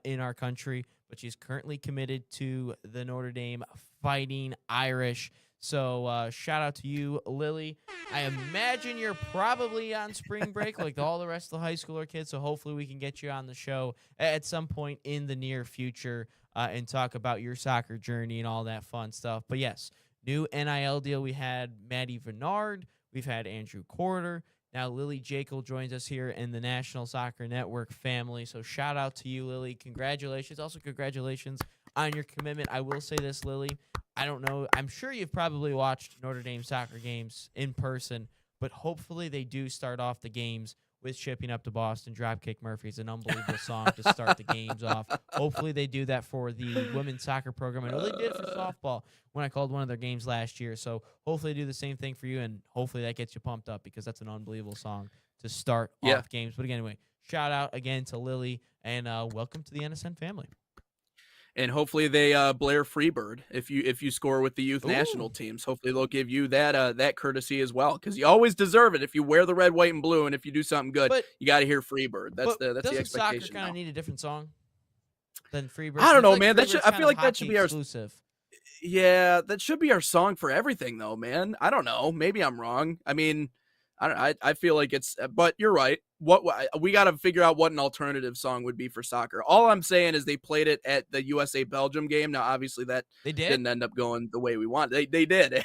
in our country. But she's currently committed to the Notre Dame Fighting Irish. So shout out to you, Lily. I imagine you're probably on spring break like all the rest of the high schooler kids, so hopefully we can get you on the show at some point in the near future and talk about your soccer journey and all that fun stuff. But yes, new NIL deal. We had Maddie Vernard. We've had Andrew Corder. Now Lily Jekyll joins us here in the National Soccer Network family. So shout out to you, Lily. Congratulations. Also congratulations on your commitment. I will say this, Lily. I don't know. I'm sure you've probably watched Notre Dame soccer games in person, but hopefully they do start off the games with Shipping Up to Boston. Dropkick Murphy is an unbelievable song to start the games off. Hopefully they do that for the women's soccer program. I know they did for softball when I called one of their games last year. So hopefully they do the same thing for you, and hopefully that gets you pumped up because that's an unbelievable song to start off games. But anyway, shout out again to Lily, and welcome to the NSN family. And hopefully they Blair Freebird if you score with the youth national teams. Hopefully they'll give you that courtesy as well, because you always deserve it if you wear the red, white, and blue, and if you do something good, you got to hear Freebird. That's the expectation. Soccer kind of need a different song than Freebird? I don't know, like man. I feel like that should be our exclusive. Yeah, that should be our song for everything, though, man. I don't know. Maybe I'm wrong. I mean, I feel like it's, but you're right. What we got to figure out what an alternative song would be for soccer. All I'm saying is they played it at the USA Belgium game. Now, obviously, that didn't end up going the way we wanted. They did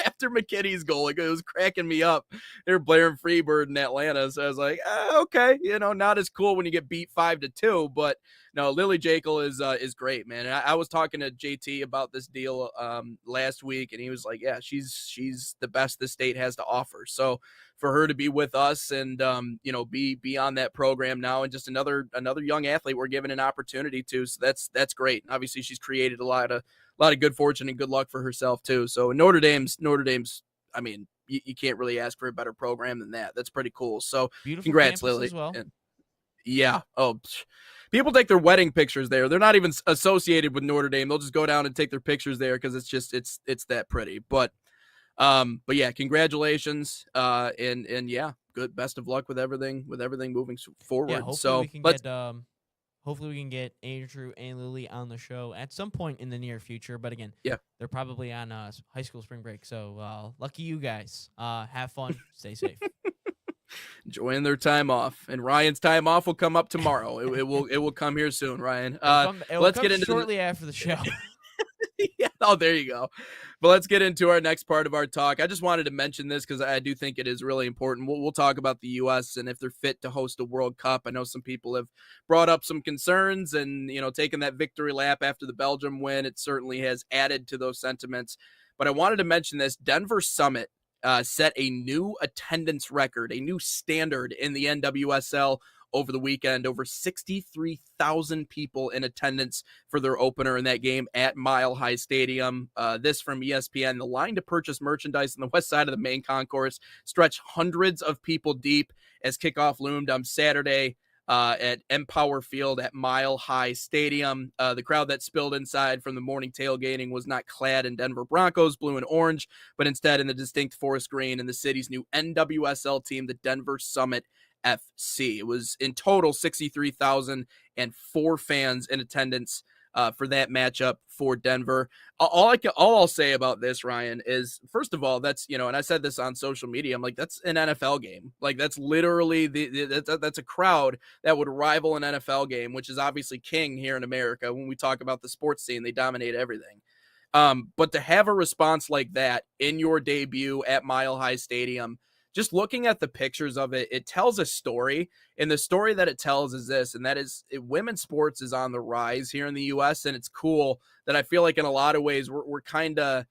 after McKinney's goal. It was cracking me up. They were blaring Freebird in Atlanta, so I was like, okay, not as cool when you get beat 5-2, but no, Lily Jekyll is great, man. And I was talking to JT about this deal last week, and he was like, yeah, she's the best the state has to offer. So for her to be with us and be on that program now, and just another young athlete we're given an opportunity to, so that's great. Obviously, she's created a lot of good fortune and good luck for herself too. So Notre Dame's, I mean, you can't really ask for a better program than that. That's pretty cool. So beautiful congrats, Lily. As well. And yeah. Oh, people take their wedding pictures there. They're not even associated with Notre Dame. They'll just go down and take their pictures there because it's that pretty. But yeah, congratulations. And yeah, good. Best of luck with everything moving forward. Yeah, hopefully we can get Andrew and Lily on the show at some point in the near future. But again, they're probably on high school spring break. So lucky you guys. Have fun. Stay safe. Enjoying their time off, and Ryan's time off will come up tomorrow. It will come here soon, Ryan. Let's get into shortly after the show. Yeah. Oh, there you go. But let's get into our next part of our talk. I just wanted to mention this because I do think it is really important. We'll talk about the U.S. and if they're fit to host a World Cup. I know some people have brought up some concerns, and taking that victory lap after the Belgium win, it certainly has added to those sentiments. But I wanted to mention this. Denver Summit set a new attendance record, a new standard in the NWSL over the weekend. Over 63,000 people in attendance for their opener in that game at Mile High Stadium. This from ESPN. The line to purchase merchandise on the west side of the main concourse stretched hundreds of people deep as kickoff loomed on Saturday at Empower Field at Mile High Stadium. The crowd that spilled inside from the morning tailgating was not clad in Denver Broncos blue and orange, but instead in the distinct forest green and the city's new NWSL team, the Denver Summit FC. It was in total 63,004 fans in attendance for that matchup for Denver. All I'll say about this, Ryan, is first of all, that's, and I said this on social media. I'm like, that's an NFL game. Like, that's literally that's a crowd that would rival an NFL game, which is obviously king here in America. When we talk about the sports scene, they dominate everything. But to have a response like that in your debut at Mile High Stadium, just looking at the pictures of it, it tells a story. And the story that it tells is this, and that is women's sports is on the rise here in the U.S. And it's cool that I feel like in a lot of ways we're kind of,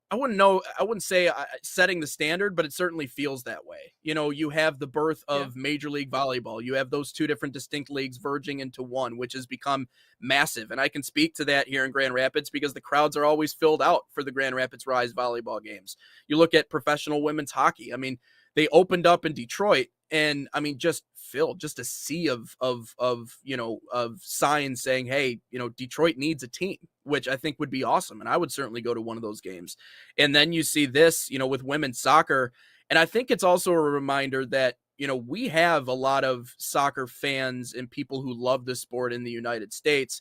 I wouldn't say setting the standard, but it certainly feels that way. You have the birth of Major League Volleyball. You have those two different distinct leagues verging into one, which has become massive. And I can speak to that here in Grand Rapids because the crowds are always filled out for the Grand Rapids Rise volleyball games. You look at professional women's hockey. I mean, they opened up in Detroit, and I mean, just filled, just a sea of signs saying, hey, Detroit needs a team, which I think would be awesome. And I would certainly go to one of those games. And then you see this, with women's soccer. And I think it's also a reminder that, we have a lot of soccer fans and people who love the sport in the United States.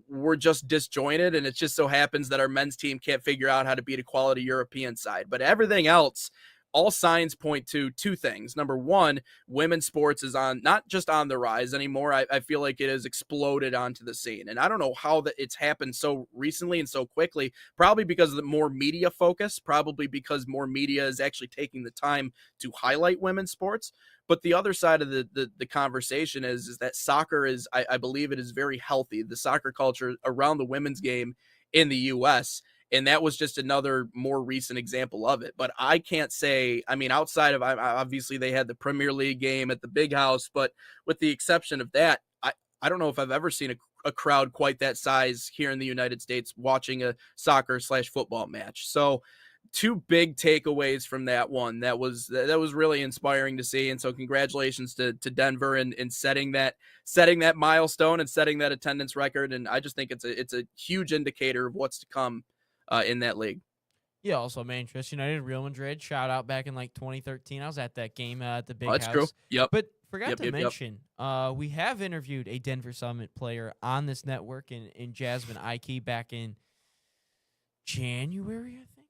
We're just disjointed. And it just so happens that our men's team can't figure out how to beat a quality European side, but everything else, all signs point to two things. Number one, women's sports is not just on the rise anymore. I feel like it has exploded onto the scene. And I don't know how that it's happened so recently and so quickly, probably because of the more media focus, probably because more media is actually taking the time to highlight women's sports. But the other side of the conversation is that soccer is, I believe it is very healthy. The soccer culture around the women's game in the U.S., and that was just another more recent example of it. But I can't say, I mean, outside of, obviously they had the Premier League game at the Big House, but with the exception of that, I don't know if I've ever seen a crowd quite that size here in the United States watching a soccer/football match. So two big takeaways from that one. That was really inspiring to see. And so congratulations to Denver in setting that milestone and setting that attendance record. And I just think it's a huge indicator of what's to come in that league. Yeah, also Manchester United, Real Madrid, shout out back in like 2013. I was at that game at the Big House. That's true. Yep. But forgot to mention, we have interviewed a Denver Summit player on this network in Jasmine Ike back in January, I think.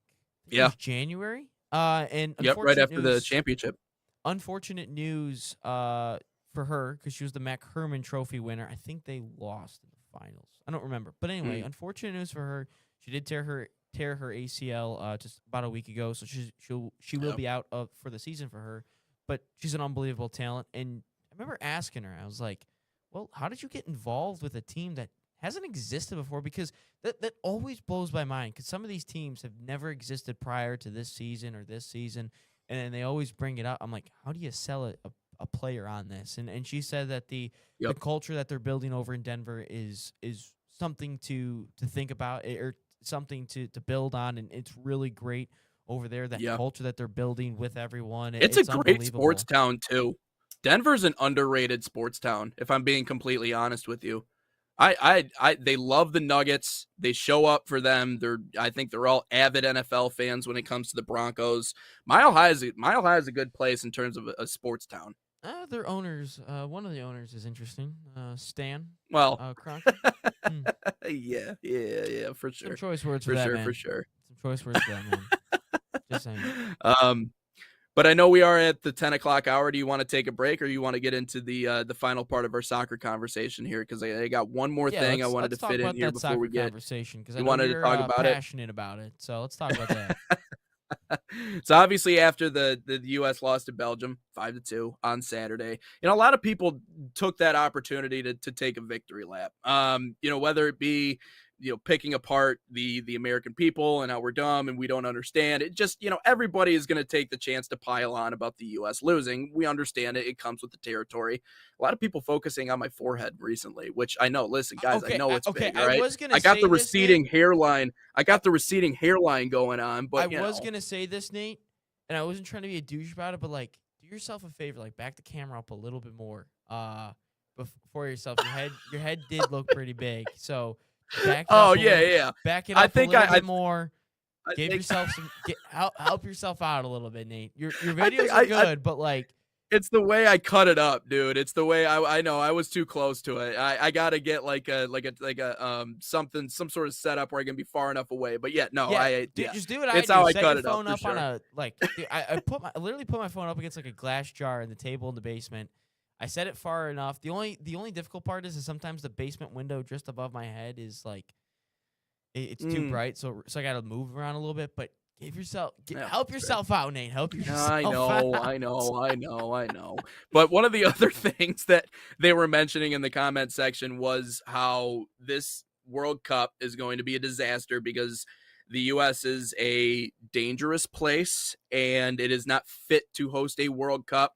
It was January. And right after the championship. Unfortunate news for her because she was the Mac Herman Trophy winner. I think they lost in the finals. I don't remember. But anyway, unfortunate news for her. She did tear her ACL just about a week ago, so she will be out for the season for her. But she's an unbelievable talent, and I remember asking her, I was like, "Well, how did you get involved with a team that hasn't existed before?" Because that always blows my mind. Because some of these teams have never existed prior to this season, and they always bring it up. I'm like, how do you sell a player on this? And she said that the culture that they're building over in Denver is something to think about or something to build on, and it's really great over there, that culture that they're building with everyone. It's a great sports town too. Denver's an underrated sports town, if I'm being completely honest with you. They love the Nuggets. They show up for them. I think they're all avid NFL fans when it comes to the Broncos. Mile High is a good place in terms of a sports town. Their owners, one of the owners is interesting. Stan. Well, Kroenke. Yeah, for sure. Some choice words for that, man. For sure. Some choice words for that, man. Just saying. But I know we are at the 10 o'clock hour. Do you want to take a break, or you want to get into the final part of our soccer conversation here? Because I got one more thing I wanted to fit in here before we get conversation. Because I wanted to talk about passionate about it. So let's talk about that. So obviously after the U.S. lost to Belgium 5-2 on Saturday, a lot of people took that opportunity to take a victory lap. Whether it be picking apart the American people and how we're dumb and we don't understand it. Just, everybody is going to take the chance to pile on about the U.S. losing. We understand it. It comes with the territory. A lot of people focusing on my forehead recently, which I know, listen, guys, I know it's big, right? I got the receding hairline. I got the receding hairline going on, but I was going to say this, Nate, and I wasn't trying to be a douche about it, but like, do yourself a favor, like back the camera up a little bit more, for yourself. Your head did look pretty big. So, back it up back it up a little bit more. Give yourself some help yourself out a little bit, Nate. Your videos are good, but like It's the way I cut it up, dude. It's the way I know I was too close to it. I gotta get like a something, some sort of setup where I can be far enough away. But yeah, no, Just do what I it's do. how I Set cut your it up phone for up on sure. a dude, I literally put my phone up against like a glass jar in the table in the basement. I set it far enough. The only difficult part is sometimes the basement window just above my head is like it's too bright, so I gotta move around a little bit. But Yeah, help that's yourself out, Nate. Help yourself I know, out. I know. But one of the other things that they were mentioning in the comment section was how this World Cup is going to be a disaster because the US is a dangerous place and it is not fit to host a World Cup.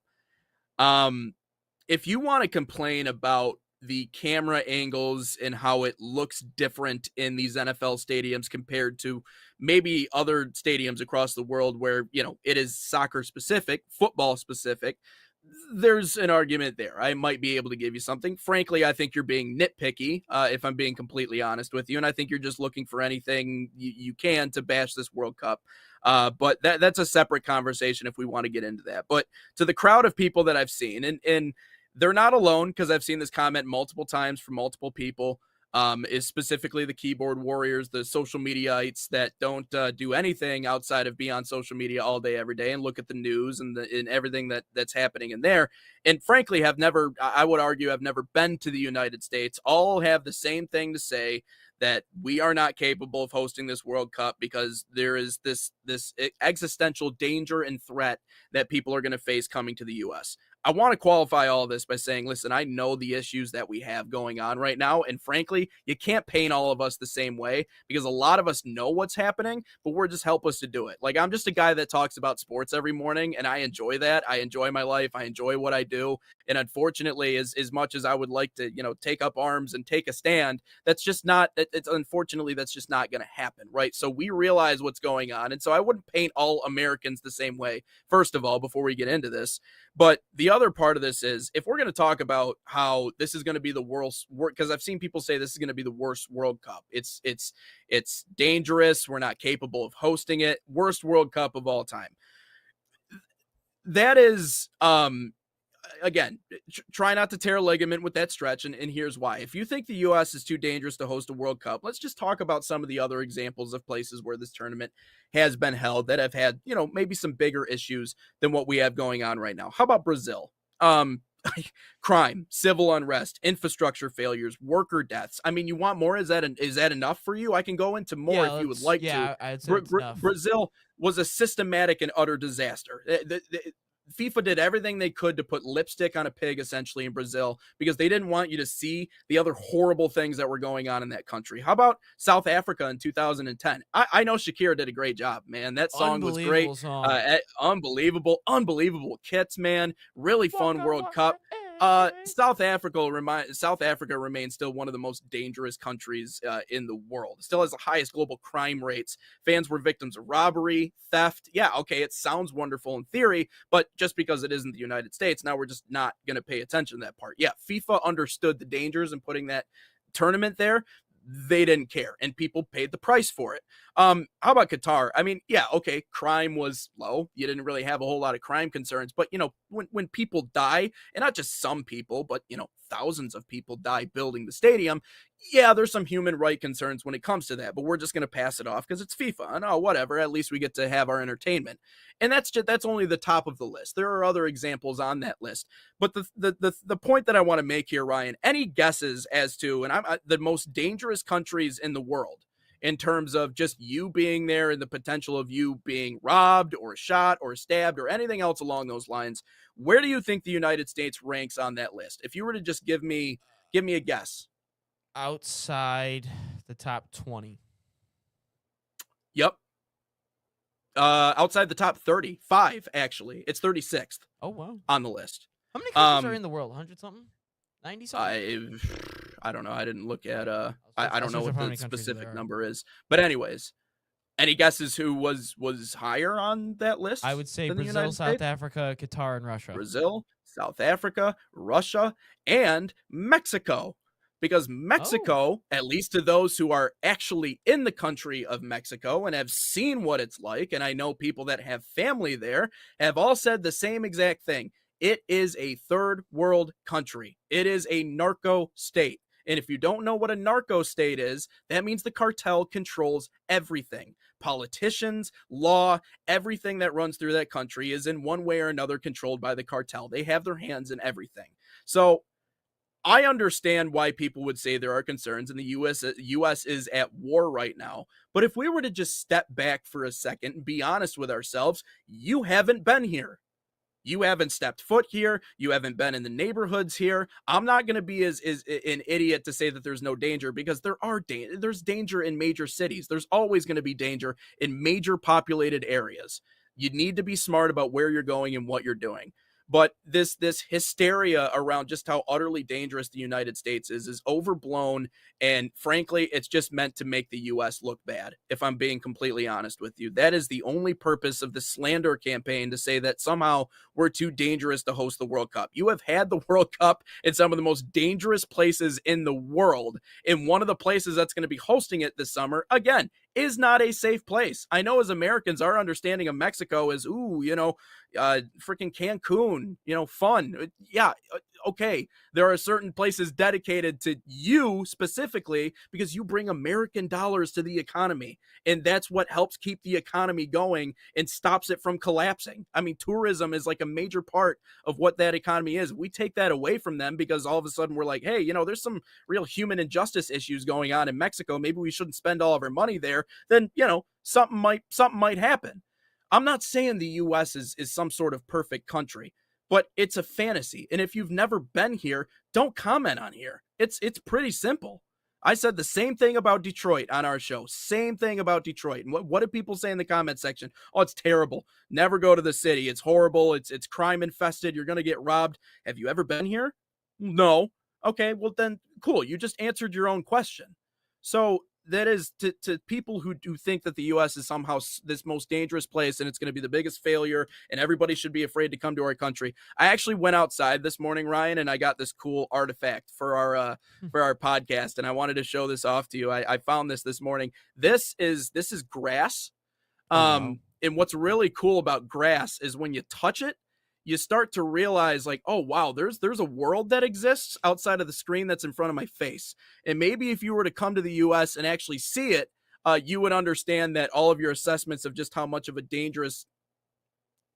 If you want to complain about the camera angles and how it looks different in these NFL stadiums compared to maybe other stadiums across the world where, it is soccer specific, football specific, there's an argument there. I might be able to give you something. Frankly, I think you're being nitpicky, if I'm being completely honest with you. And I think you're just looking for anything you can to bash this World Cup. But that's a separate conversation if we want to get into that. But to the crowd of people that I've seen, and they're not alone because I've seen this comment multiple times from multiple people, is specifically the keyboard warriors, the social mediaites that don't do anything outside of be on social media all day, every day and look at the news and everything that's happening in there. And frankly, I would argue, have never been to the United States. All have the same thing to say, that we are not capable of hosting this World Cup because there is this existential danger and threat that people are going to face coming to the U.S. I want to qualify all of this by saying, listen, I know the issues that we have going on right now. And frankly, you can't paint all of us the same way because a lot of us know what's happening, but we're just helpless to do it. Like, I'm just a guy that talks about sports every morning and I enjoy that. I enjoy my life. I enjoy what I do. And unfortunately, as much as I would like to, take up arms and take a stand, that's just not, unfortunately, that's just not going to happen. Right. So we realize what's going on. And so I wouldn't paint all Americans the same way, first of all, before we get into this. But the other part of this is, if we're going to talk about how this is going to be the worst, because I've seen people say this is going to be the worst World Cup. It's dangerous. We're not capable of hosting it. Worst World Cup of all time. That is, again, try not to tear a ligament with that stretch, and here's why. If you think the U.S. is too dangerous to host a World Cup, let's just talk about some of the other examples of places where this tournament has been held that have had, maybe some bigger issues than what we have going on right now. How about Brazil? Crime, civil unrest, infrastructure failures, worker deaths. I mean, you want more? Is that enough for you? I can go into more if you would like to. I'd say it's enough. Brazil was a systematic and utter disaster. FIFA did everything they could to put lipstick on a pig, essentially, in Brazil because they didn't want you to see the other horrible things that were going on in that country. How about South Africa in 2010? I know Shakira did a great job, man. That song was great. Unbelievable kits, man. Really fun World Cup. South Africa remains still one of the most dangerous countries in the world. It still has the highest global crime rates. Fans were victims of robbery, theft. Yeah, okay, it sounds wonderful in theory, but just because it isn't the United States, now we're just not going to pay attention to that part. Yeah, FIFA understood the dangers in putting that tournament there. They didn't care, and people paid the price for it. How about Qatar? I mean, yeah, okay, crime was low. You didn't really have a whole lot of crime concerns, but when people die, and not just some people, but thousands of people die building the stadium, yeah, there's some human right concerns when it comes to that, but we're just going to pass it off because it's FIFA. And whatever, at least we get to have our entertainment. And that's only the top of the list. There are other examples on that list. But the point that I want to make here, Ryan, any guesses as to, and the most dangerous countries in the world in terms of just you being there and the potential of you being robbed or shot or stabbed or anything else along those lines, where do you think the United States ranks on that list? If you were to just give me a guess. Outside the top 20. Yep. Outside the top 35, actually. It's 36th. Oh, wow. On the list. How many countries are in the world? 100 something? 90 something? I don't know. I didn't look at I don't know what the specific number is. But anyways, any guesses who was higher on that list? I would say Brazil, South Africa, Qatar, and Russia. Brazil, South Africa, Russia, and Mexico. Because Mexico, at least to those who are actually in the country of Mexico and have seen what it's like, and I know people that have family there, have all said the same exact thing. It is a third world country. It is a narco state. And if you don't know what a narco state is, that means the cartel controls everything. Politicians, law, everything that runs through that country is in one way or another controlled by the cartel. They have their hands in everything. So I understand why people would say there are concerns, and the U.S. is at war right now. But if we were to just step back for a second and be honest with ourselves, you haven't been here. You haven't stepped foot here. You haven't been in the neighborhoods here. I'm not going to be as an idiot to say that there's no danger, because there's danger in major cities. There's always going to be danger in major populated areas. You need to be smart about where you're going and what you're doing. But this hysteria around just how utterly dangerous the United States is overblown, and frankly, it's just meant to make the U.S. look bad, if I'm being completely honest with you. That is the only purpose of the slander campaign, to say that somehow we're too dangerous to host the World Cup. You have had the World Cup in some of the most dangerous places in the world, and one of the places that's going to be hosting it this summer, again, is not a safe place. I know as Americans, our understanding of Mexico is, freaking Cancun, fun. Yeah, okay. There are certain places dedicated to you specifically because you bring American dollars to the economy, and that's what helps keep the economy going and stops it from collapsing. I mean, tourism is like a major part of what that economy is. We take that away from them because all of a sudden we're like, hey, there's some real human injustice issues going on in Mexico. Maybe we shouldn't spend all of our money there. Then, something might happen. I'm not saying the U.S. is some sort of perfect country, but it's a fantasy. And if you've never been here, don't comment on here. It's pretty simple. I said the same thing about Detroit on our show. Same thing about Detroit. And what do people say in the comment section? Oh, it's terrible. Never go to the city. It's horrible. It's crime infested. You're going to get robbed. Have you ever been here? No. Okay, well then, cool. You just answered your own question. So that is to people who do think that the U.S. is somehow this most dangerous place and it's going to be the biggest failure and everybody should be afraid to come to our country. I actually went outside this morning, Ryan, and I got this cool artifact for our podcast, and I wanted to show this off to you. I found this morning. This is grass. And what's really cool about grass is when you touch it, you start to realize, like, oh, wow, there's a world that exists outside of the screen that's in front of my face. And maybe if you were to come to the U.S. and actually see it, you would understand that all of your assessments of just how much of a dangerous,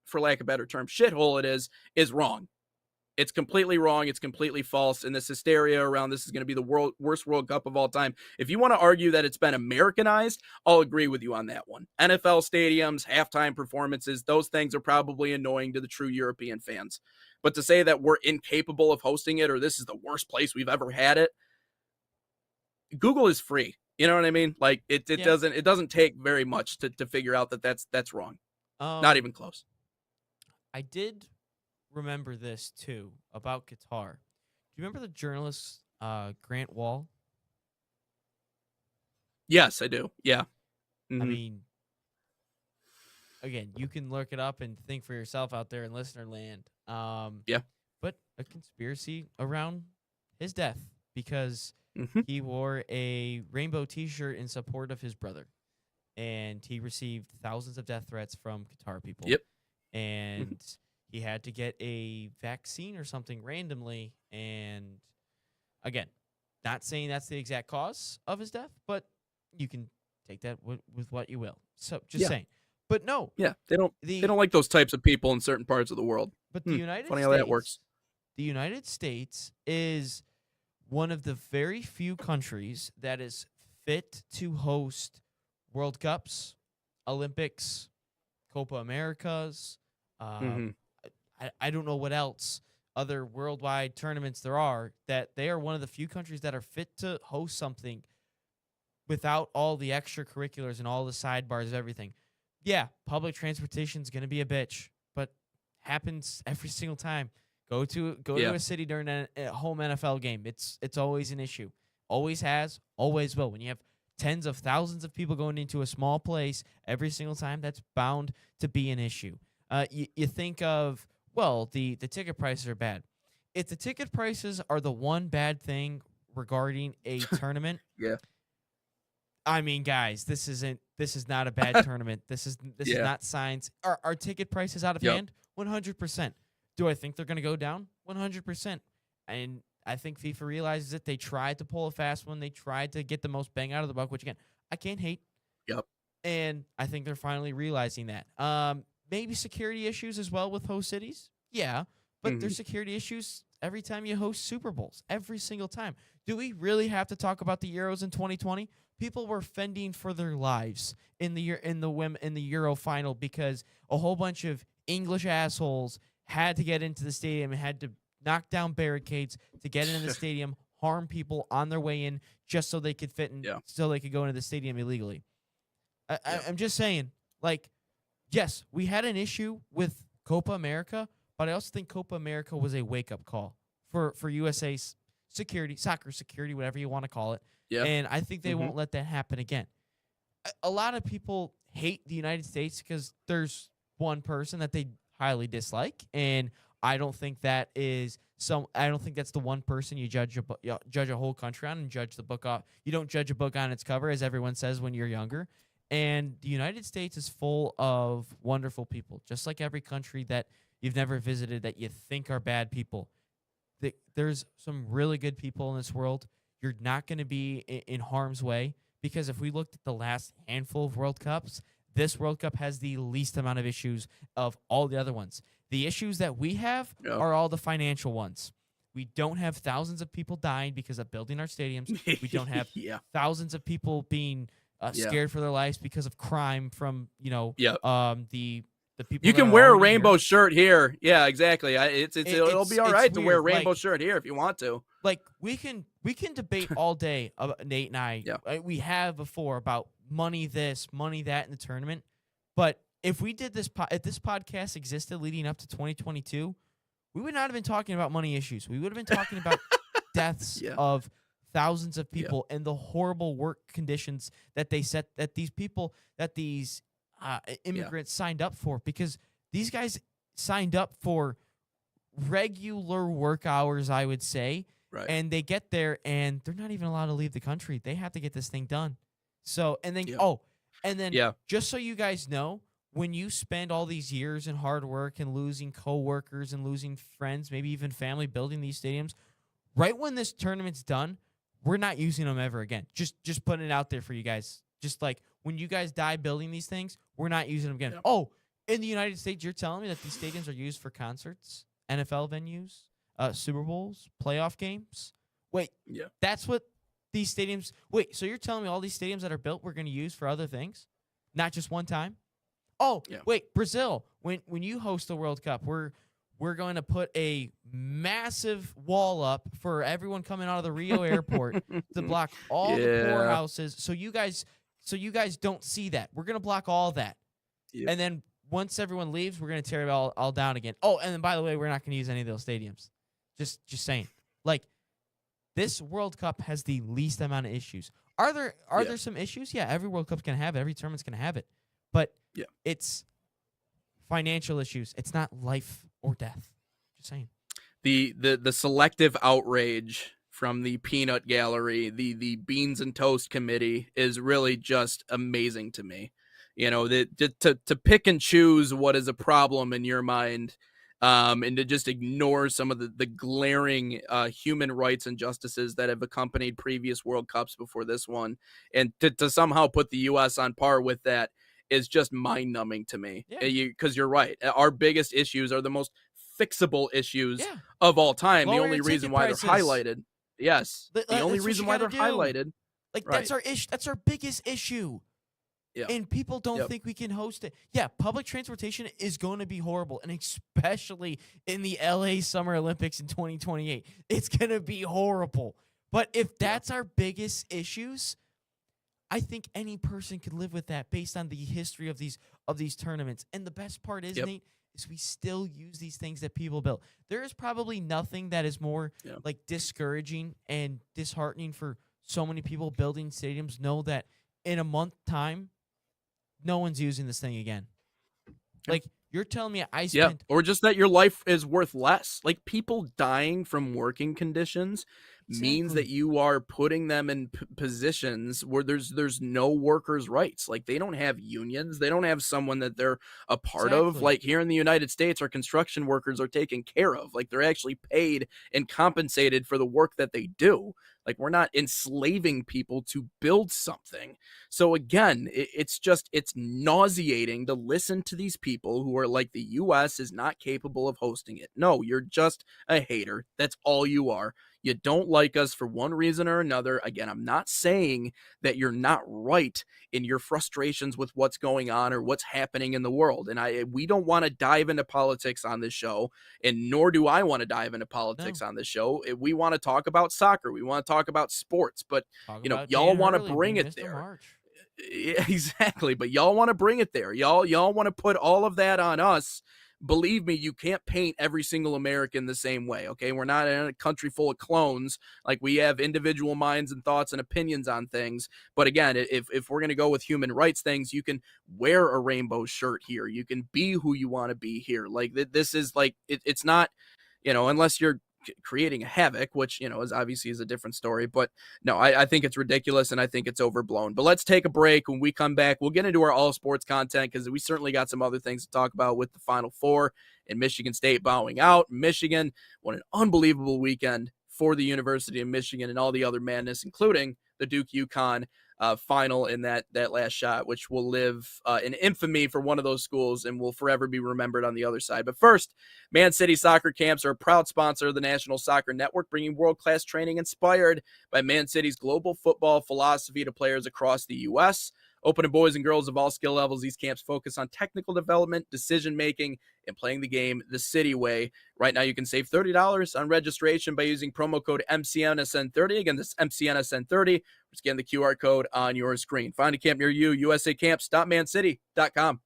for lack of a better term, shithole it is wrong. It's completely wrong. It's completely false. And this hysteria around this is going to be the worst World Cup of all time. If you want to argue that it's been Americanized, I'll agree with you on that one. NFL stadiums, halftime performances, those things are probably annoying to the true European fans. But to say that we're incapable of hosting it or this is the worst place we've ever had it, Google is free. You know what I mean? Like it doesn't take very much to figure out that that's wrong. Not even close. I did remember this too about Qatar. Do you remember the journalist Grant Wall? Yes, I do. Yeah. Mm-hmm. I mean, again, you can look it up and think for yourself out there in listener land. Yeah. But a conspiracy around his death because he wore a rainbow T-shirt in support of his brother, and he received thousands of death threats from Qatar people. Yep. And he had to get a vaccine or something randomly. And again, not saying that's the exact cause of his death, but you can take that with what you will. So just saying. But no. Yeah, they don't like those types of people in certain parts of the world. But the United funny States, how that works. The United States is one of the very few countries that is fit to host World Cups, Olympics, Copa Americas. I don't know what else other worldwide tournaments there are, that they are one of the few countries that are fit to host something without all the extracurriculars and all the sidebars of everything. Yeah, public transportation is going to be a bitch, but happens every single time. Go to a city during a home NFL game. It's always an issue. Always has, always will. When you have tens of thousands of people going into a small place every single time, that's bound to be an issue. You think of, well, the ticket prices are bad. If the ticket prices are the one bad thing regarding a tournament, I mean, guys, this is not a bad tournament. This is not science. Are ticket prices out of hand? 100%. Do I think they're going to go down? 100%. And I think FIFA realizes it. They tried to pull a fast one. They tried to get the most bang out of the buck, which, again, I can't hate. Yep. And I think they're finally realizing that. Maybe security issues as well with host cities. Yeah, but there's security issues every time you host Super Bowls, every single time. Do we really have to talk about the Euros in 2020? People were fending for their lives in the Euro final because a whole bunch of English assholes had to get into the stadium and had to knock down barricades to get into the stadium, harm people on their way in just so they could fit in, so they could go into the stadium illegally. I'm just saying, like, yes, we had an issue with Copa America, but I also think Copa America was a wake-up call for USA's security, soccer security, whatever you want to call it. Yeah. And I think they won't let that happen again. A lot of people hate the United States because there's one person that they highly dislike, and I don't think that is I don't think that's the one person you judge a whole country on and judge the book off. You don't judge a book on its cover, as everyone says when you're younger. And the United States is full of wonderful people, just like every country that you've never visited that you think are bad people. There's some really good people in this world. You're not going to be in harm's way because if we looked at the last handful of World Cups, this World Cup has the least amount of issues of all the other ones. The issues that we have are all the financial ones. We don't have thousands of people dying because of building our stadiums. We don't have thousands of people being scared for their lives because of crime from, the people. You that can are wear a already rainbow here. shirt here. Yeah, exactly. It'll be all right to wear a weird. rainbow Like, shirt here if you want to. Like we can debate all day, Nate and I. We have before about money this, money that in the tournament. But if we did this, if this podcast existed leading up to 2022, we would not have been talking about money issues. We would have been talking about deaths of thousands of people and the horrible work conditions that these immigrants signed up for, because these guys signed up for regular work hours, I would say. Right. And they get there and they're not even allowed to leave the country. They have to get this thing done. So, and then, just so you guys know, when you spend all these years in hard work and losing coworkers and losing friends, maybe even family, building these stadiums, right when this tournament's done, we're not using them ever again. Just putting it out there for you guys. Just like when you guys die building these things, we're not using them again. Yep. Oh, in the United States, you're telling me that these stadiums are used for concerts, NFL venues, Super Bowls, playoff games? Wait, that's what these stadiums... Wait, so you're telling me all these stadiums that are built we're going to use for other things? Not just one time? Oh, wait, Brazil, when you host the World Cup, we're going to put a massive wall up for everyone coming out of the Rio airport to block all the poorhouses so you guys don't see that. We're going to block all that. Yep. And then once everyone leaves, we're going to tear it all down again. Oh, and then by the way, we're not going to use any of those stadiums. Just saying. Like, this World Cup has the least amount of issues. Are there some issues? Yeah, every World Cup's going to have it. Every tournament's going to have it. But it's financial issues. It's not life or death. Just saying. The selective outrage from the peanut gallery, the beans and toast committee is really just amazing to me. You know, to pick and choose what is a problem in your mind, and to just ignore some of the glaring human rights injustices that have accompanied previous World Cups before this one, and to somehow put the U.S. on par with that is just mind-numbing to me. Because you're right. Our biggest issues are the most fixable issues of all time. Lower the only your reason ticket why prices. they're highlighted. Yes. The only that's reason what why you they're gotta do. highlighted. Like, that's our issue. That's our biggest issue. Yeah. And people don't think we can host it. Yeah, public transportation is going to be horrible, and especially in the LA Summer Olympics in 2028. It's going to be horrible. But if that's our biggest issues, I think any person could live with that based on the history of these tournaments. And the best part is, Nate, is we still use these things that people built. There is probably nothing that is more like discouraging and disheartening for so many people building stadiums. Know that in a month time, no one's using this thing again. Like, you're telling me I spent... or just that your life is worth less. Like, people dying from working conditions means that you are putting them in positions where there's no workers' rights. Like, they don't have unions, they don't have someone that they're a part of. Exactly. Like, here in the United States, our construction workers are taken care of. Like, they're actually paid and compensated for the work that they do. Like, we're not enslaving people to build something. So again, it's nauseating to listen to these people who are like, the US is not capable of hosting it. No, you're just a hater. That's all you are. You don't like us for one reason or another. Again, I'm not saying that you're not right in your frustrations with what's going on or what's happening in the world. And we don't want to dive into politics on this show, and nor do I want to dive into politics on this show. We want to talk about soccer. We want to talk about sports, but y'all want to bring it there. March. Yeah, exactly. But y'all want to bring it there. Y'all want to put all of that on us. Believe me, you can't paint every single American the same way, okay? We're not in a country full of clones. Like, we have individual minds and thoughts and opinions on things. But again, if we're going to go with human rights things, you can wear a rainbow shirt here. You can be who you want to be here. Like, this is like, it's not, unless you're creating a havoc, which is obviously is a different story. But no, I think it's ridiculous, and I think it's overblown. But let's take a break. When we come back, we'll get into our all sports content, because we certainly got some other things to talk about with the Final Four and Michigan State bowing out. Michigan, what an unbelievable weekend for the University of Michigan, and all the other madness, including the Duke UConn final in that last shot, which will live in infamy for one of those schools and will forever be remembered on the other side. But first, Man City Soccer Camps are a proud sponsor of the National Soccer Network, bringing world-class training inspired by Man City's global football philosophy to players across the U.S. Open to boys and girls of all skill levels, these camps focus on technical development, decision-making, and playing the game the City way. Right now, you can save $30 on registration by using promo code MCNSN30. Again, this MCNSN30. Scan the QR code on your screen. Find a camp near you, usacamps.mancity.com.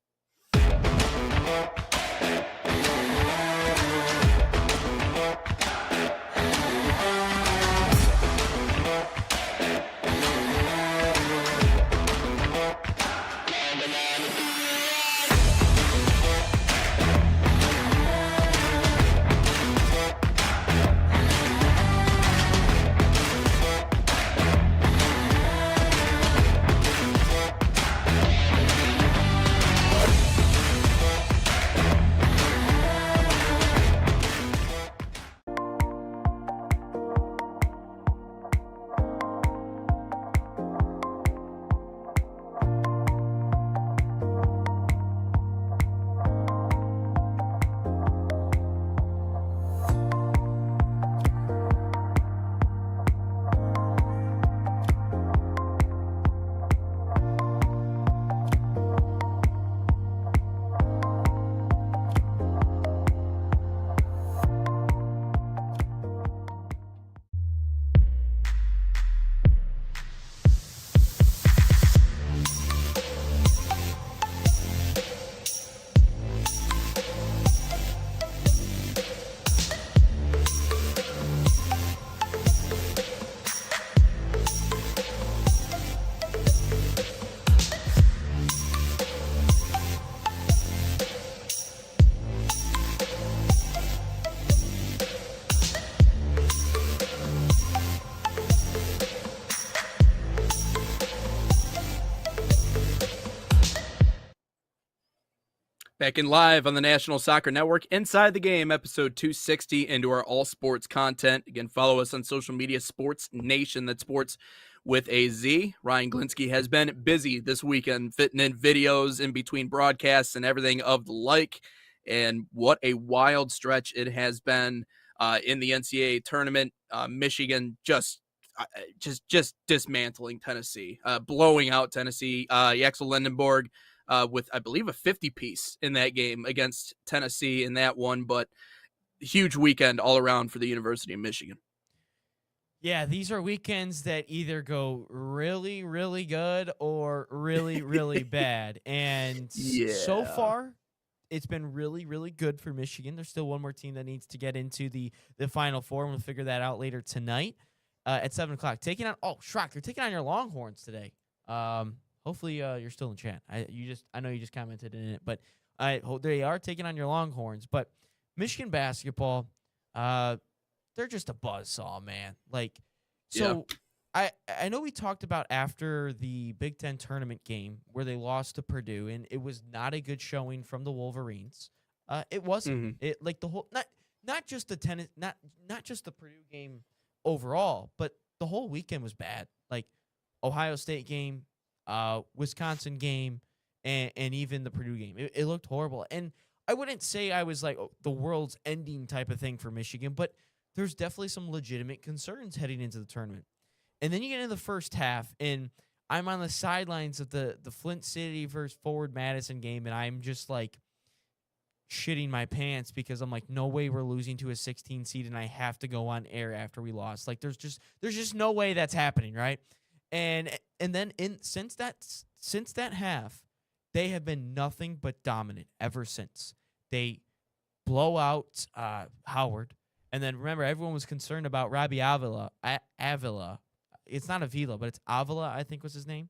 Back in live on the National Soccer Network, Inside the Game, episode 260, into our all sports content. Again, follow us on social media, Sports Nation, that's sports with a Z. Ryan Glinsky has been busy this weekend, fitting in videos in between broadcasts and everything of the like. And what a wild stretch it has been in the NCAA tournament. Michigan just dismantling Tennessee, blowing out Tennessee. Axel Lindenborg with, I believe, a 50-piece in that game against Tennessee in that one, but huge weekend all around for the University of Michigan. Yeah, these are weekends that either go really, really good or really, really bad. And so far, it's been really, really good for Michigan. There's still one more team that needs to get into the Final Four, and we'll figure that out later tonight at 7 o'clock. They're taking on your Longhorns today. Hopefully you're still in chat. I know you just commented in it, but they are taking on your Longhorns. But Michigan basketball, they're just a buzzsaw, man. Like, So I know we talked about after the Big Ten tournament game where they lost to Purdue, and it was not a good showing from the Wolverines. It wasn't. It like the whole not just the tennis not just the Purdue game overall, but the whole weekend was bad. Like Ohio State game, Wisconsin game, and even the Purdue game. It looked horrible. And I wouldn't say I was like the world's ending type of thing for Michigan, but there's definitely some legitimate concerns heading into the tournament. And then you get into the first half, and I'm on the sidelines of the Flint City versus Forward Madison game, and I'm just like shitting my pants because I'm like, no way we're losing to a 16 seed, and I have to go on air after we lost. Like, there's just no way that's happening, right? And then since that half, they have been nothing but dominant ever since. They blow out Howard, and then remember everyone was concerned about Robbie Avila. It's not Avila, but it's Avila, I think was his name.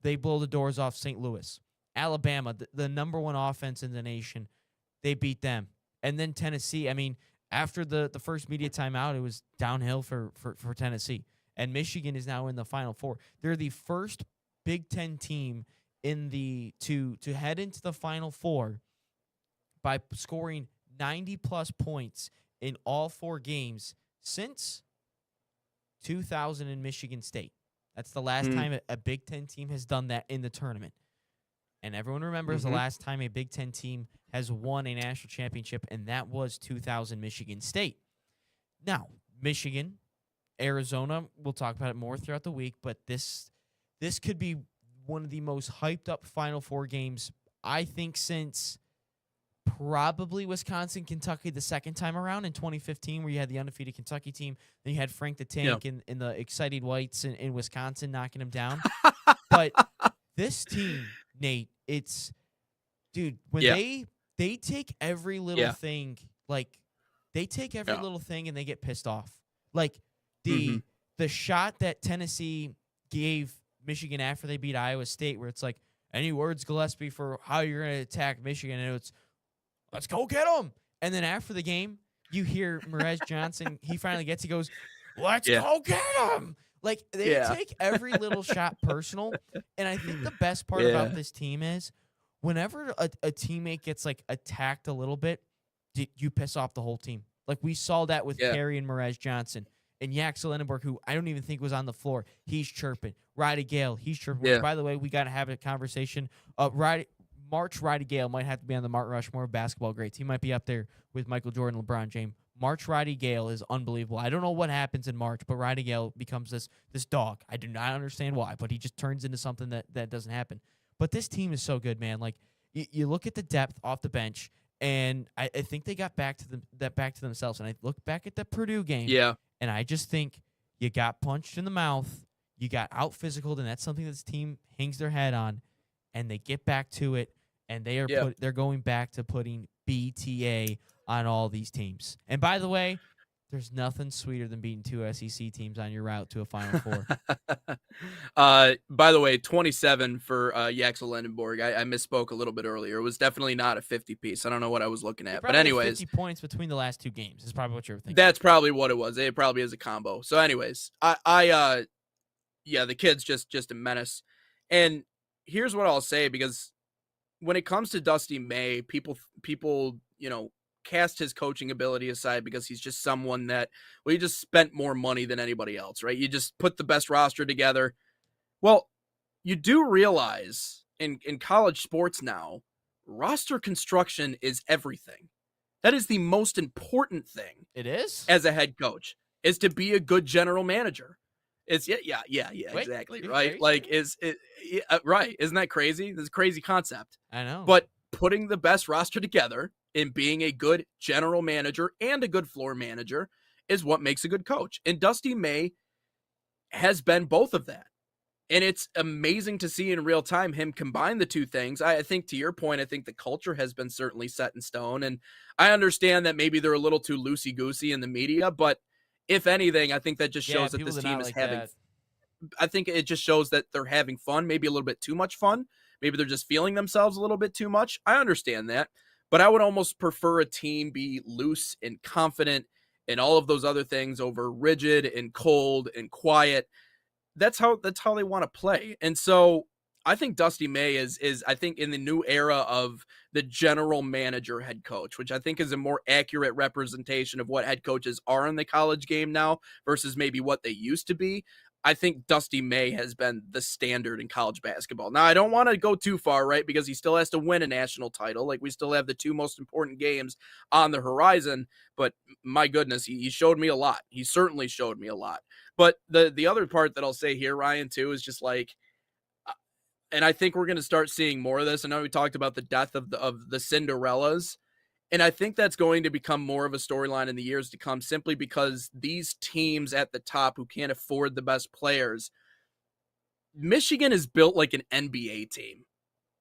They blow the doors off St. Louis. Alabama, the number one offense in the nation, they beat them. And then Tennessee, I mean, after the first media timeout, it was downhill for Tennessee. And Michigan is now in the Final Four. They're the first Big Ten team to head into the Final Four by scoring 90-plus points in all 4 games since 2000 in Michigan State. That's the last time a Big Ten team has done that in the tournament. And everyone remembers the last time a Big Ten team has won a national championship, and that was 2000 Michigan State. Now, Michigan, Arizona, we'll talk about it more throughout the week, but this could be one of the most hyped up Final Four games, I think, since probably Wisconsin, Kentucky the second time around in 2015, where you had the undefeated Kentucky team. Then you had Frank the Tank in the excited whites in Wisconsin knocking him down. But this team, Nate, it's, dude, when they take every little thing, like they take every little thing and they get pissed off. Like the shot that Tennessee gave Michigan after they beat Iowa State, where it's like, any words, Gillespie, for how you're going to attack Michigan? And it's, let's go get them. And then after the game, you hear Merez Johnson, he finally gets, he goes, let's go get them. Like, they take every little shot personal. And I think the best part about this team is whenever a teammate gets, like, attacked a little bit, you piss off the whole team. Like, we saw that with Carey and Merez Johnson. And Yaxel Enenberg, who I don't even think was on the floor, he's chirping. Riley Gale, he's chirping. Which, by the way, we got to have a conversation. March Riley Gale might have to be on the Mount Rushmore of basketball greats. He might be up there with Michael Jordan, LeBron James. March Riley Gale is unbelievable. I don't know what happens in March, but Riley Gale becomes this dog. I do not understand why, but he just turns into something that doesn't happen. But this team is so good, man. Like, you look at the depth off the bench, and I think they got back to themselves. And I look back at the Purdue game, and I just think you got punched in the mouth, you got out physicaled, and that's something this team hangs their head on, and they get back to it, and they're going back to putting BTA on all these teams. And by the way, there's nothing sweeter than beating 2 SEC teams on your route to a Final Four. By the way, 27 for Yaxel Enenberg. I misspoke a little bit earlier. It was definitely not a 50-piece. I don't know what I was looking at. But anyways, 50 points between the last 2 games is probably what you're thinking. That's probably what it was. It probably is a combo. So anyways, the kid's just a menace. And here's what I'll say, because when it comes to Dusty May, people, cast his coaching ability aside because he's just someone that, he just spent more money than anybody else, right? You just put the best roster together. Well, you do realize in college sports now, roster construction is everything. That is the most important thing. It is? As a head coach, is to be a good general manager. It's Wait, exactly. Right. Like, right. Isn't that crazy? This is a crazy concept. I know. But putting the best roster together and being a good general manager and a good floor manager is what makes a good coach. And Dusty May has been both of that. And it's amazing to see in real time him combine the two things. I think, to your point, I think the culture has been certainly set in stone. And I understand that maybe they're a little too loosey-goosey in the media, but if anything, I think that just shows that this team is having I think it just shows that they're having fun, maybe a little bit too much fun. Maybe they're just feeling themselves a little bit too much. I understand that. But I would almost prefer a team be loose and confident and all of those other things over rigid and cold and quiet. That's how they want to play. And so I think Dusty May is I think in the new era of the general manager head coach, which I think is a more accurate representation of what head coaches are in the college game now versus maybe what they used to be. I think Dusty May has been the standard in college basketball. Now, I don't want to go too far, right? Because he still has to win a national title. Like, we still have the two most important games on the horizon. But my goodness, he showed me a lot. He certainly showed me a lot. But the other part that I'll say here, Ryan, too, is just like, and I think we're going to start seeing more of this. I know we talked about the death of the Cinderellas. And I think that's going to become more of a storyline in the years to come, simply because these teams at the top who can't afford the best players, Michigan is built like an NBA team.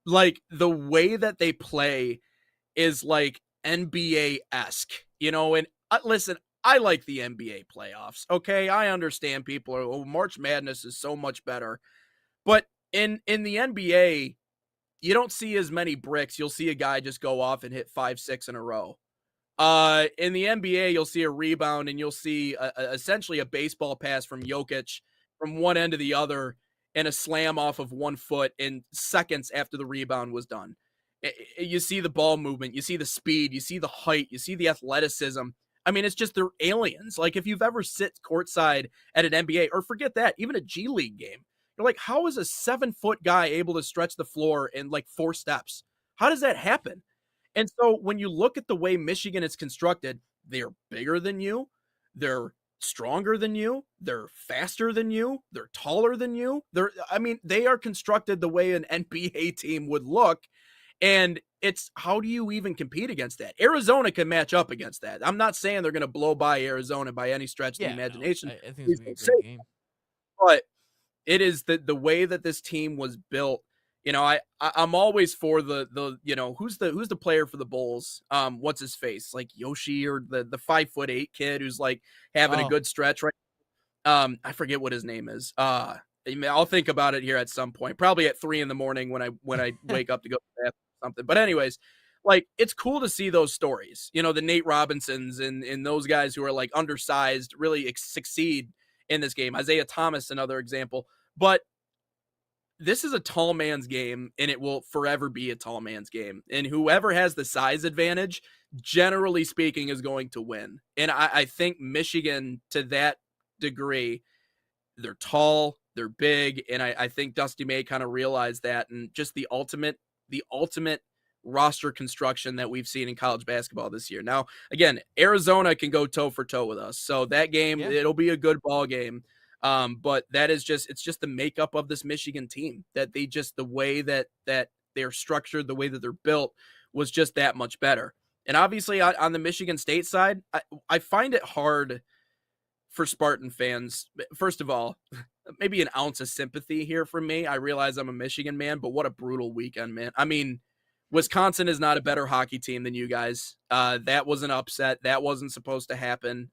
Like, the way that they play is like NBA-esque, you know, and listen, I like the NBA playoffs. Okay. I understand people are, oh, March Madness is so much better, but in the NBA, you don't see as many bricks. You'll see a guy just go off and hit 5-6 in a row. In the NBA, you'll see a rebound and you'll see essentially a baseball pass from Jokic from one end to the other and a slam off of 1 foot in seconds after the rebound was done. You see the ball movement, you see the speed, you see the height, you see the athleticism. I mean, it's just, they're aliens. Like, if you've ever sit courtside at an NBA, or forget that, even a G League game, you're like, how is a 7-foot guy able to stretch the floor in like 4 steps? How does that happen? And so when you look at the way Michigan is constructed, they're bigger than you. They're stronger than you. They're faster than you. They're taller than you. They are constructed the way an NBA team would look. And it's, how do you even compete against that? Arizona can match up against that. I'm not saying they're going to blow by Arizona by any stretch of the imagination. I think it's going to be a great game. But it is the way that this team was built. You know, I'm always for the you know, who's the player for the Bulls? What's his face? Like Yoshi, or the 5'8" kid who's like having a good stretch, right? I forget what his name is. I'll think about it here at some point, probably at 3 a.m. when I wake up to go to the bathroom or something. But anyways, like, it's cool to see those stories. You know, the Nate Robinsons and those guys who are like undersized really succeed in this game. Isaiah Thomas, another example. But this is a tall man's game, and it will forever be a tall man's game. And whoever has the size advantage, generally speaking, is going to win. And I think Michigan, to that degree, they're tall, they're big, and I think Dusty May kind of realized that, and just the ultimate roster construction that we've seen in college basketball this year. Now, again, Arizona can go toe for toe with us, so that game, it'll be a good ball game. But it's just the makeup of this Michigan team, that the way that they're structured, the way that they're built was just that much better. And obviously on the Michigan State side, I find it hard for Spartan fans. First of all, maybe an ounce of sympathy here from me. I realize I'm a Michigan man, but what a brutal weekend, man. I mean, Wisconsin is not a better hockey team than you guys. That was an upset. That wasn't supposed to happen.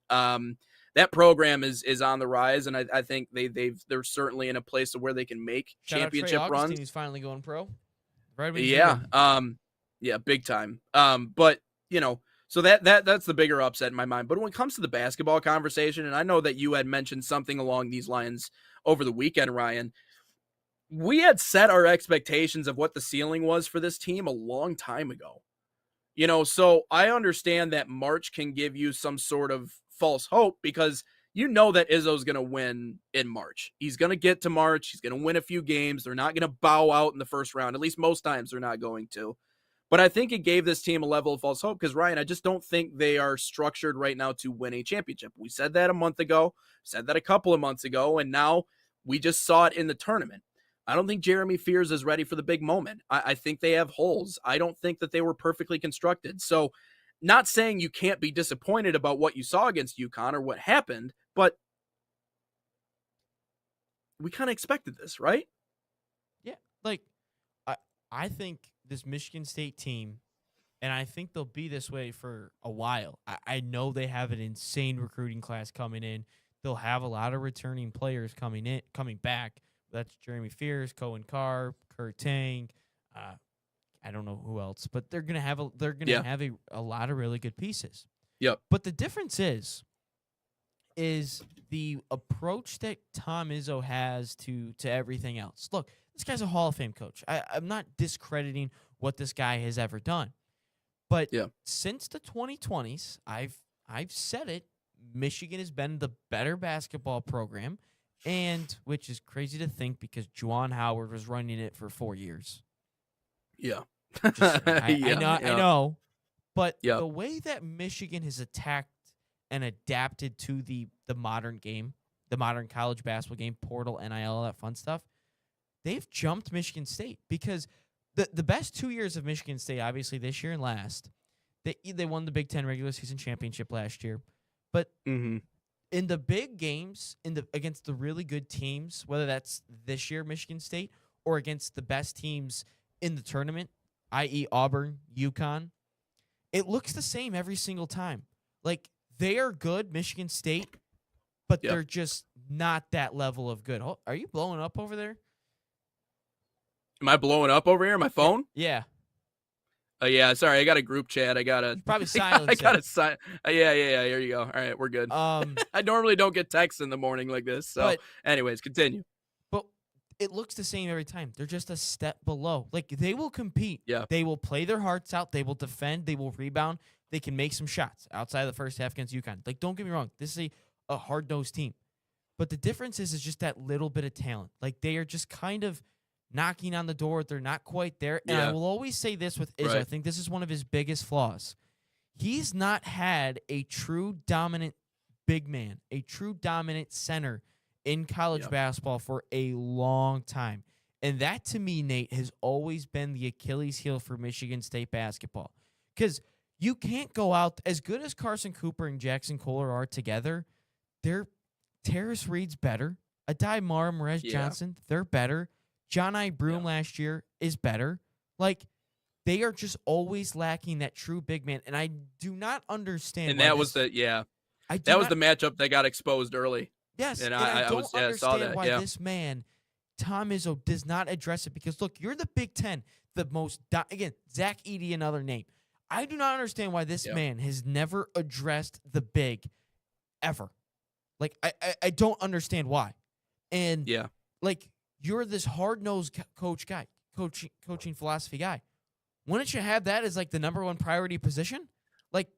That program is on the rise, and I think they're certainly in a place where they can make championship runs. He's finally going pro. Yeah, big time. But you know, so that's the bigger upset in my mind. But when it comes to the basketball conversation, and I know that you had mentioned something along these lines over the weekend, Ryan, we had set our expectations of what the ceiling was for this team a long time ago. You know, so I understand that March can give you some sort of false hope, because you know that Izzo's going to win in March. He's going to get to March. He's going to win a few games. They're not going to bow out in the first round. At least most times they're not going to. But I think it gave this team a level of false hope, because, Ryan, I just don't think they are structured right now to win a championship. We said that a month ago, said that a couple of months ago, and now we just saw it in the tournament. I don't think Jeremy Fears is ready for the big moment. I think they have holes. I don't think that they were perfectly constructed. So, not saying you can't be disappointed about what you saw against UConn or what happened, but we kind of expected this, right? Yeah, like, I think this Michigan State team, and I think they'll be this way for a while. I know they have an insane recruiting class coming in. They'll have a lot of returning players coming back. That's Jeremy Fears, Cohen Carr, Kurt Tang. I don't know who else, but they're gonna have a lot of really good pieces. Yep. But the difference is, is the approach that Tom Izzo has to everything else. Look, this guy's a Hall of Fame coach. I'm not discrediting what this guy has ever done. But since the 2020s, I've said it, Michigan has been the better basketball program, and which is crazy to think because Juwan Howard was running it for 4 years. Yeah. I know. But Yep. the way that Michigan has attacked and adapted to the modern game, the modern college basketball game, portal, NIL, all that fun stuff, they've jumped Michigan State because the best 2 years of Michigan State, obviously this year and last, they won the Big Ten regular season championship last year. But Mm-hmm. in the big games, against the really good teams, whether that's this year Michigan State or against the best teams in the tournament, i.e. Auburn, UConn, it looks the same every single time. Like, they are good, Michigan State, but they're just not that level of good. Oh, are you blowing up over there? Am I blowing up over here on my phone? Yeah. Yeah, sorry, I got a group chat. I gotta Probably silence I gotta it. sign. Yeah. Here you go. All right, we're good. I normally don't get texts in the morning like this. So, But- anyways, continue. But it looks the same every time. They're just a step below. Like, they will compete. Yeah. They will play their hearts out. They will defend. They will rebound. They can make some shots outside of the first half against UConn. Like, don't get me wrong. This is a hard-nosed team. But the difference is just that little bit of talent. Like, they are just kind of knocking on the door. They're not quite there. And I will always say this with Izzo. Right. I think this is one of his biggest flaws. He's not had a true dominant big man, a true dominant center in college basketball for a long time. And that, to me, Nate, has always been the Achilles heel for Michigan State basketball. Because you can't go out, as good as Carson Cooper and Jackson Kohler are together, Terrace Reed's better. Adai Mara, Merez Johnson, they're better. John I. Broom last year is better. Like, they are just always lacking that true big man. And I do not understand. And that was the matchup that got exposed early. Yes, and I don't saw understand that. why this man, Tom Izzo, does not address it. Because, look, you're the Big Ten, the most again, Zach Edey, another name. I do not understand why this man has never addressed the big ever. Like, I don't understand why. And, like, you're this hard-nosed coaching philosophy guy. Wouldn't you have that as, like, the number one priority position? Like,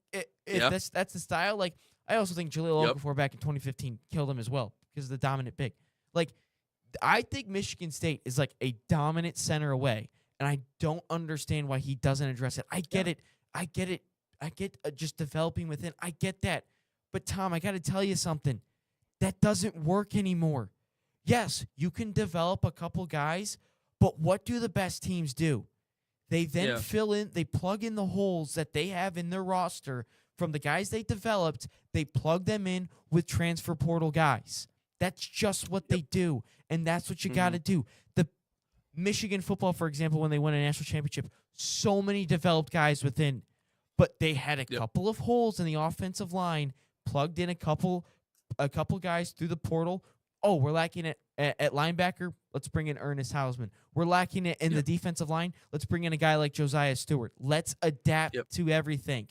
if that's the style. Like, I also think Jahlil Okafor back in 2015 killed him as well because of the dominant big. Like, I think Michigan State is, like, a dominant center away, and I don't understand why he doesn't address it. I get it. I get just developing within. I get that. But, Tom, I got to tell you something. That doesn't work anymore. Yes, you can develop a couple guys, but what do the best teams do? They then they plug in the holes that they have in their roster from the guys they developed. They plug them in with transfer portal guys. That's just what they do, and that's what you got to do. The Michigan football, for example, when they won a national championship, so many developed guys within, but they had a couple of holes in the offensive line, plugged in a couple guys through the portal. Oh, we're lacking at linebacker. Let's bring in Ernest Hausman. We're lacking it in the defensive line. Let's bring in a guy like Josiah Stewart. Let's adapt to everything.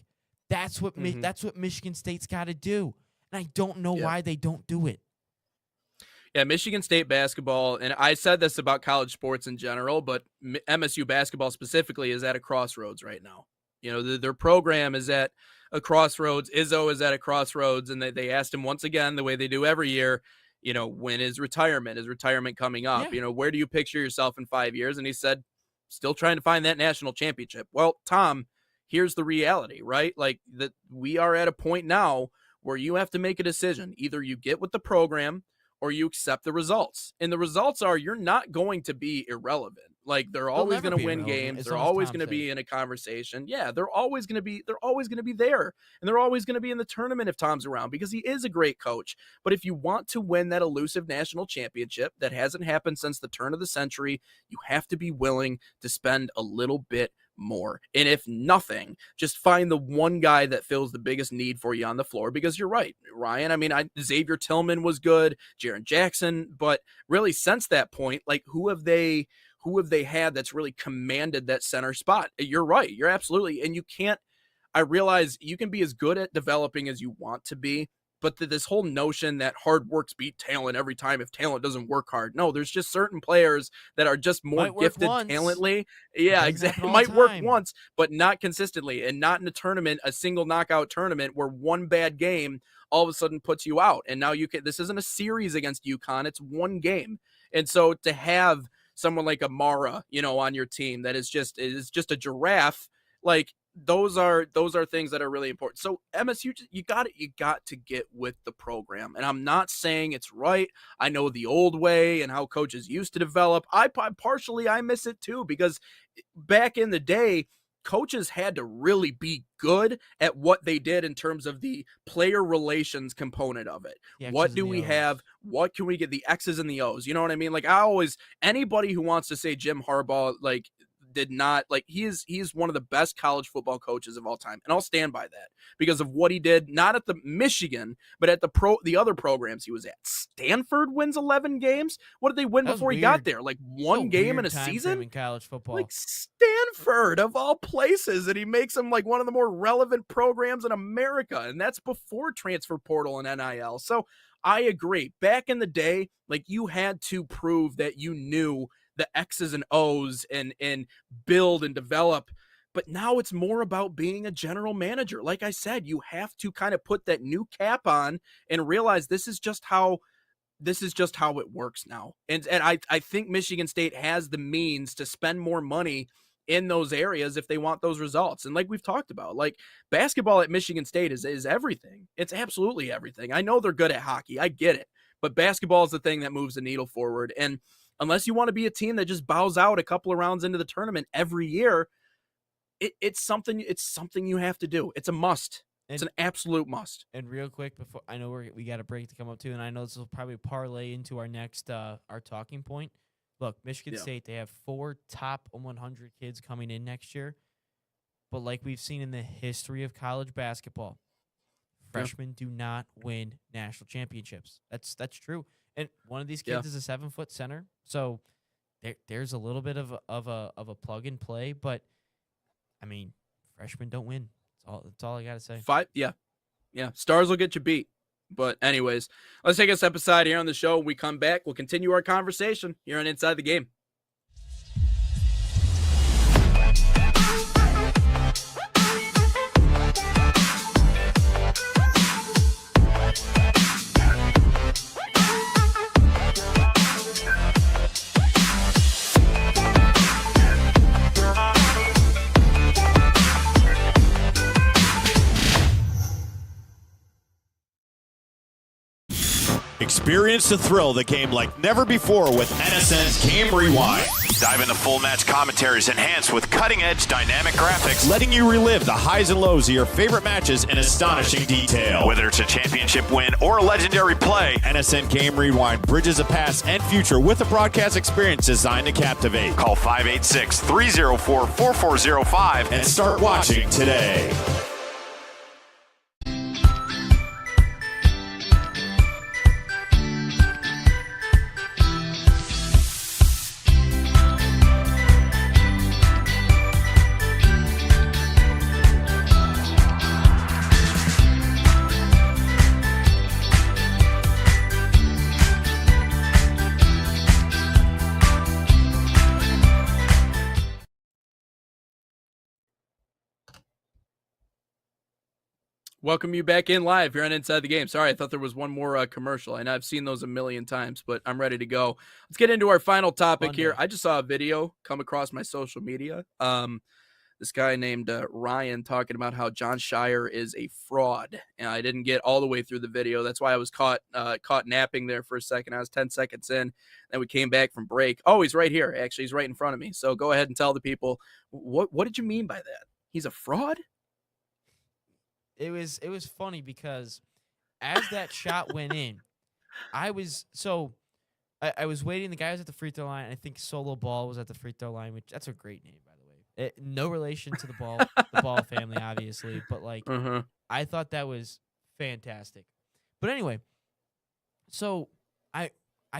That's what Michigan State's got to do, and I don't know why they don't do it. Yeah, Michigan State basketball, and I said this about college sports in general, but MSU basketball specifically is at a crossroads right now. You know, their program is at a crossroads. Izzo is at a crossroads, and they asked him once again, the way they do every year, you know, when is retirement? Is retirement coming up? You know, where do you picture yourself in 5 years? And he said, still trying to find that national championship. Well, Tom, here's the reality, right? Like, that we are at a point now where you have to make a decision. Either you get with the program or you accept the results. And the results are you're not going to be irrelevant. Like, they're always going to win games. They're always going to be in a conversation. Yeah, they're always going to be there. And they're always going to be in the tournament if Tom's around because he is a great coach. But if you want to win that elusive national championship that hasn't happened since the turn of the century, you have to be willing to spend a little bit more. And if nothing, just find the one guy that fills the biggest need for you on the floor, because you're right, Ryan. I mean, Xavier Tillman was good, Jaren Jackson, but really since that point, like, who have they had that's really commanded that center spot? You're right. You're absolutely. And I realize you can be as good at developing as you want to be, but this whole notion that hard works beat talent every time if talent doesn't work hard. No, there's just certain players that are just more Might work gifted once. talently. It Yeah, doesn't exactly. happen all Might the work time. once, but not consistently, and not in a tournament, a single knockout tournament where one bad game all of a sudden puts you out. And now this isn't a series against UConn, it's one game. And so to have someone like Amara, on your team that is just a giraffe, like those are things that are really important. So MSU, you got to get with the program. And I'm not saying it's right. I know the old way and how coaches used to develop. I miss it too, because back in the day, coaches had to really be good at what they did in terms of the player relations component of it. The X's What and do the we O's. have? What can we get? The X's and the O's. You know what I mean? Like anybody who wants to say Jim Harbaugh, like, did not, like, he's one of the best college football coaches of all time, and I'll stand by that because of what he did, not at the Michigan, but at the other programs he was at. Stanford wins 11 games. What did they win That was before he got weird. there? Like It's one game in weird a time frame season? in college football. Like Stanford of all places, and he makes them like one of the more relevant programs in America, and that's before transfer portal and NIL. So I agree. Back in the day, like, you had to prove that you knew the X's and O's and build and develop. But now it's more about being a general manager. Like I said, you have to kind of put that new cap on and realize this is just how it works now. And I think Michigan State has the means to spend more money in those areas if they want those results. And like we've talked about, like, basketball at Michigan State is everything. It's absolutely everything. I know they're good at hockey. I get it. But basketball is the thing that moves the needle forward. And unless you want to be a team that just bows out a couple of rounds into the tournament every year, it's something you have to do. It's a must. It's an absolute must. And real quick, before I know we got a break to come up to, and I know this will probably parlay into our next our talking point. Look, Michigan Yeah. State, they have 4 top 100 kids coming in next year, but like we've seen in the history of college basketball, freshmen do not win national championships. That's true. And one of these kids is a 7-foot center, so there's a little bit of a plug and play. But I mean, freshmen don't win. That's all I gotta say. Yeah. Stars will get you beat. But anyways, let's take a step aside here on the show. When we come back, we'll continue our conversation here on Inside the Game. Experience the thrill that came like never before with NSN's Game Rewind. Dive into full match commentaries enhanced with cutting-edge dynamic graphics, letting you relive the highs and lows of your favorite matches in astonishing detail. Whether it's a championship win or a legendary play, NSN Game Rewind bridges the past and future with a broadcast experience designed to captivate. Call 586-304-4405 and start watching today. Welcome you back in live here on Inside the Game. Sorry, I thought there was one more commercial. I know I've seen those a million times, but I'm ready to go. Let's get into our final topic here. I just saw a video come across my social media. This guy named Ryan talking about how John Shire is a fraud. And I didn't get all the way through the video. That's why I was caught napping there for a second. I was 10 seconds in. Then we came back from break. Oh, he's right here. Actually, he's right in front of me. So go ahead and tell the people, what did you mean by that? He's a fraud? It was funny because as that shot went in, I was waiting. The guy was at the free throw line. I think Solo Ball was at the free throw line, which that's a great name, by the way. No relation to the Ball family, obviously, but like I thought that was fantastic. But anyway, so I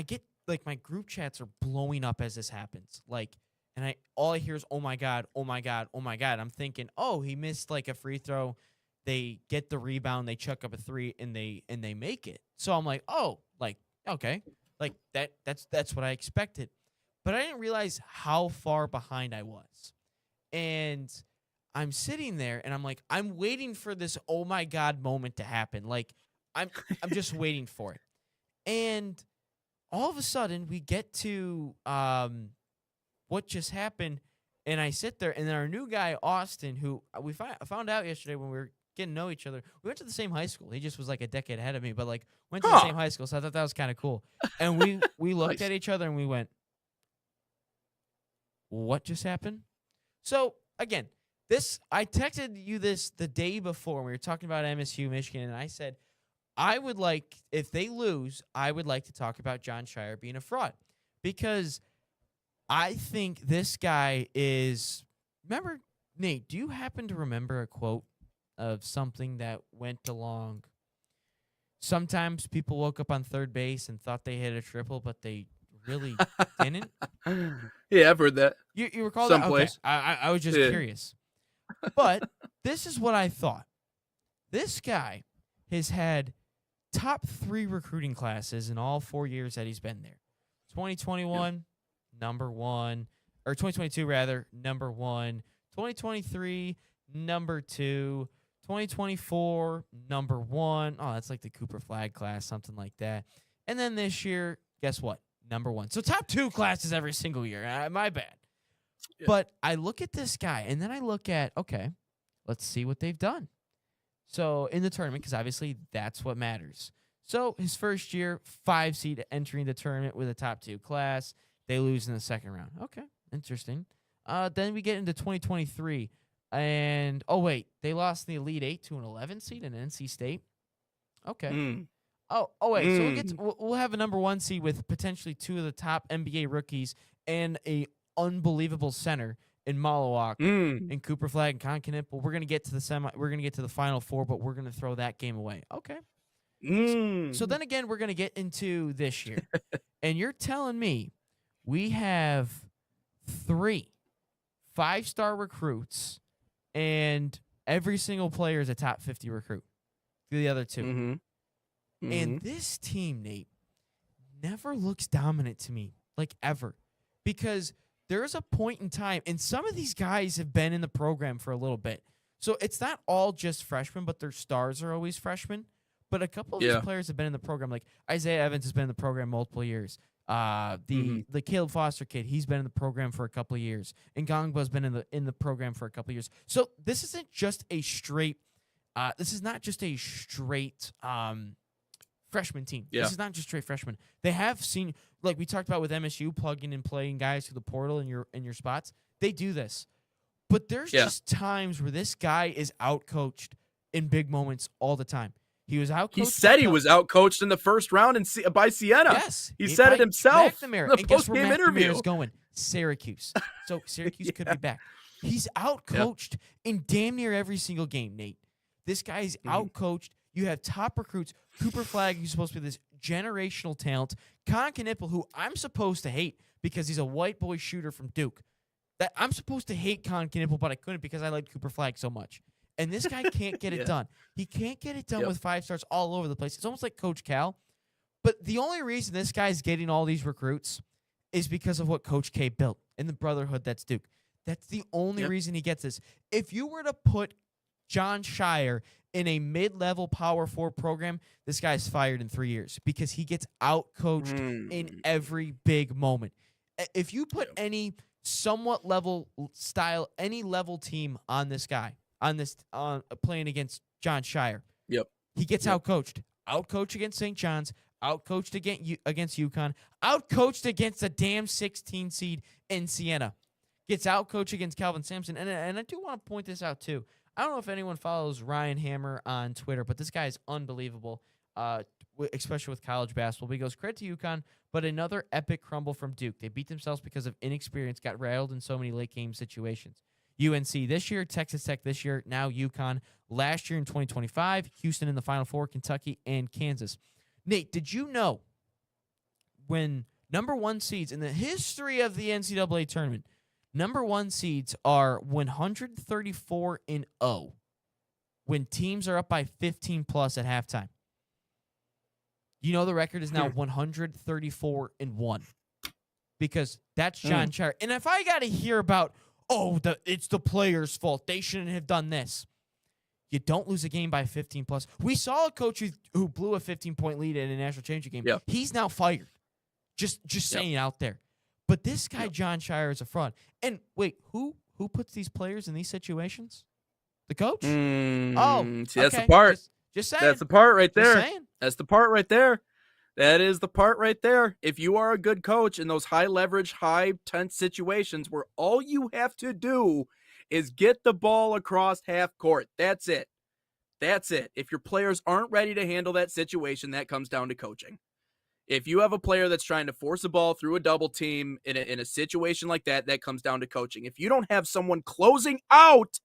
get, like, my group chats are blowing up as this happens, like, and all I hear is, oh my god, oh my god, oh my god. I'm thinking, oh, he missed like a free throw. they get the rebound, they chuck up a three, and they make it. So I'm like, oh, like okay, like that's what I expected, but I didn't realize how far behind I was, and I'm sitting there and I'm like, I'm waiting for this oh my god moment to happen, like I'm just waiting for it, and all of a sudden we get to what just happened. And I sit there, and then our new guy, Austin, who we found out yesterday when we were getting to know each other, we went to the same high school. He just was like a decade ahead of me, but like went to the same high school, so I thought that was kind of cool. And we looked at each other and we went, what just happened? So again, I texted you this the day before. We were talking about MSU, Michigan, and I said, I would like, if they lose, I would like to talk about Jon Scheyer being a fraud, because I think this guy is. Remember, Nate, do you happen to remember a quote of something that went along? Sometimes people woke up on third base and thought they hit a triple, but they really didn't. Yeah, I've heard that. You recall Someplace. that? Okay. I was just curious. But this is what I thought. This guy has had top 3 recruiting classes in all 4 years that he's been there. 2021. Number 1, or 2022 rather, number 1, 2023, number 2, 2024, number 1. Oh, that's like the Cooper Flag class, something like that. And then this year, guess what? Number 1. So top 2 classes every single year. My bad. Yeah. But I look at this guy, and then I look at, okay, let's see what they've done. So in the tournament, because obviously that's what matters. So his first year, 5 seed entering the tournament with a top 2 class. They lose in the second round. Okay, interesting. Then we get into 2023, and they lost in the Elite 8 to an 11 seed in NC State. Okay. Oh wait. So we'll have a number 1 seed with potentially 2 of the top NBA rookies and a unbelievable center in Malawak and Cooper Flag and Con Knippel. We're gonna get to the We're gonna get to the Final Four, but we're gonna throw that game away. Okay. So then again, we're gonna get into this year, and you're telling me. We have 3 5-star recruits, and every single player is a top 50 recruit. The other 2. And this team, Nate, never looks dominant to me, like ever. Because there's a point in time, and some of these guys have been in the program for a little bit. So it's not all just freshmen, but their stars are always freshmen. But a couple of these players have been in the program. Like Isaiah Evans has been in the program multiple years. The Caleb Foster kid, he's been in the program for a couple of years, and Gongba's been in the program for a couple of years. So this isn't just a straight. This is not just a straight freshman team. This is not just straight freshmen. They have seen, like we talked about with MSU, plugging and playing guys through the portal in your spots. They do this, but there's just times where this guy is outcoached in big moments all the time. He was outcoached. He said he was outcoached in the first round by Siena. Yes. He said it himself in the post-game interview. Is going? Syracuse. So Syracuse could be back. He's outcoached in damn near every single game, Nate. This guy is outcoached. You have top recruits. Cooper Flag, who's supposed to be this generational talent. Con Knippel, who I'm supposed to hate because he's a white boy shooter from Duke. That I'm supposed to hate Con Knippel, but I couldn't because I liked Cooper Flag so much. And this guy can't get it done. He can't get it done with 5 stars all over the place. It's almost like Coach Cal. But the only reason this guy's getting all these recruits is because of what Coach K built in the brotherhood that's Duke. That's the only reason he gets this. If you were to put Jon Scheyer in a mid-level Power 4 program, this guy's fired in 3 years because he gets out-coached in every big moment. If you put any somewhat level style, any level team on this guy, playing against Jon Scheyer. He gets outcoached. Outcoached against St. John's. Outcoached against UConn. Outcoached against the damn 16 seed in Siena. Gets outcoached against Calvin Sampson. And I do want to point this out too. I don't know if anyone follows Ryan Hammer on Twitter, but this guy is unbelievable, especially with college basketball. But he goes, credit to UConn, but another epic crumble from Duke. They beat themselves because of inexperience, got rattled in so many late game situations. UNC this year, Texas Tech this year, now UConn. Last year in 2025, Houston in the Final Four, Kentucky, and Kansas. Nate, did you know when number 1 seeds in the history of the NCAA tournament, number 1 seeds are 134-0 when teams are up by 15 plus at halftime. You know the record is now 134-1 because that's Jon Scheyer. And if I got to hear about, it's the players' fault, they shouldn't have done this. You don't lose a game by 15 plus. We saw a coach who blew a 15-point lead in a national championship game. Yep. He's now fired. Just saying it out there. But this guy, Jon Scheyer, is a fraud. And wait, who puts these players in these situations? The coach? See, that's the okay. part. Just saying. That's the part right Just there. saying. That's the part right there. That is the part right there. If you are a good coach in those high leverage, high tense situations where all you have to do is get the ball across half court. That's it. That's it. If your players aren't ready to handle that situation, that comes down to coaching. If you have a player that's trying to force a ball through a double team in a situation like that, that comes down to coaching. If you don't have someone closing out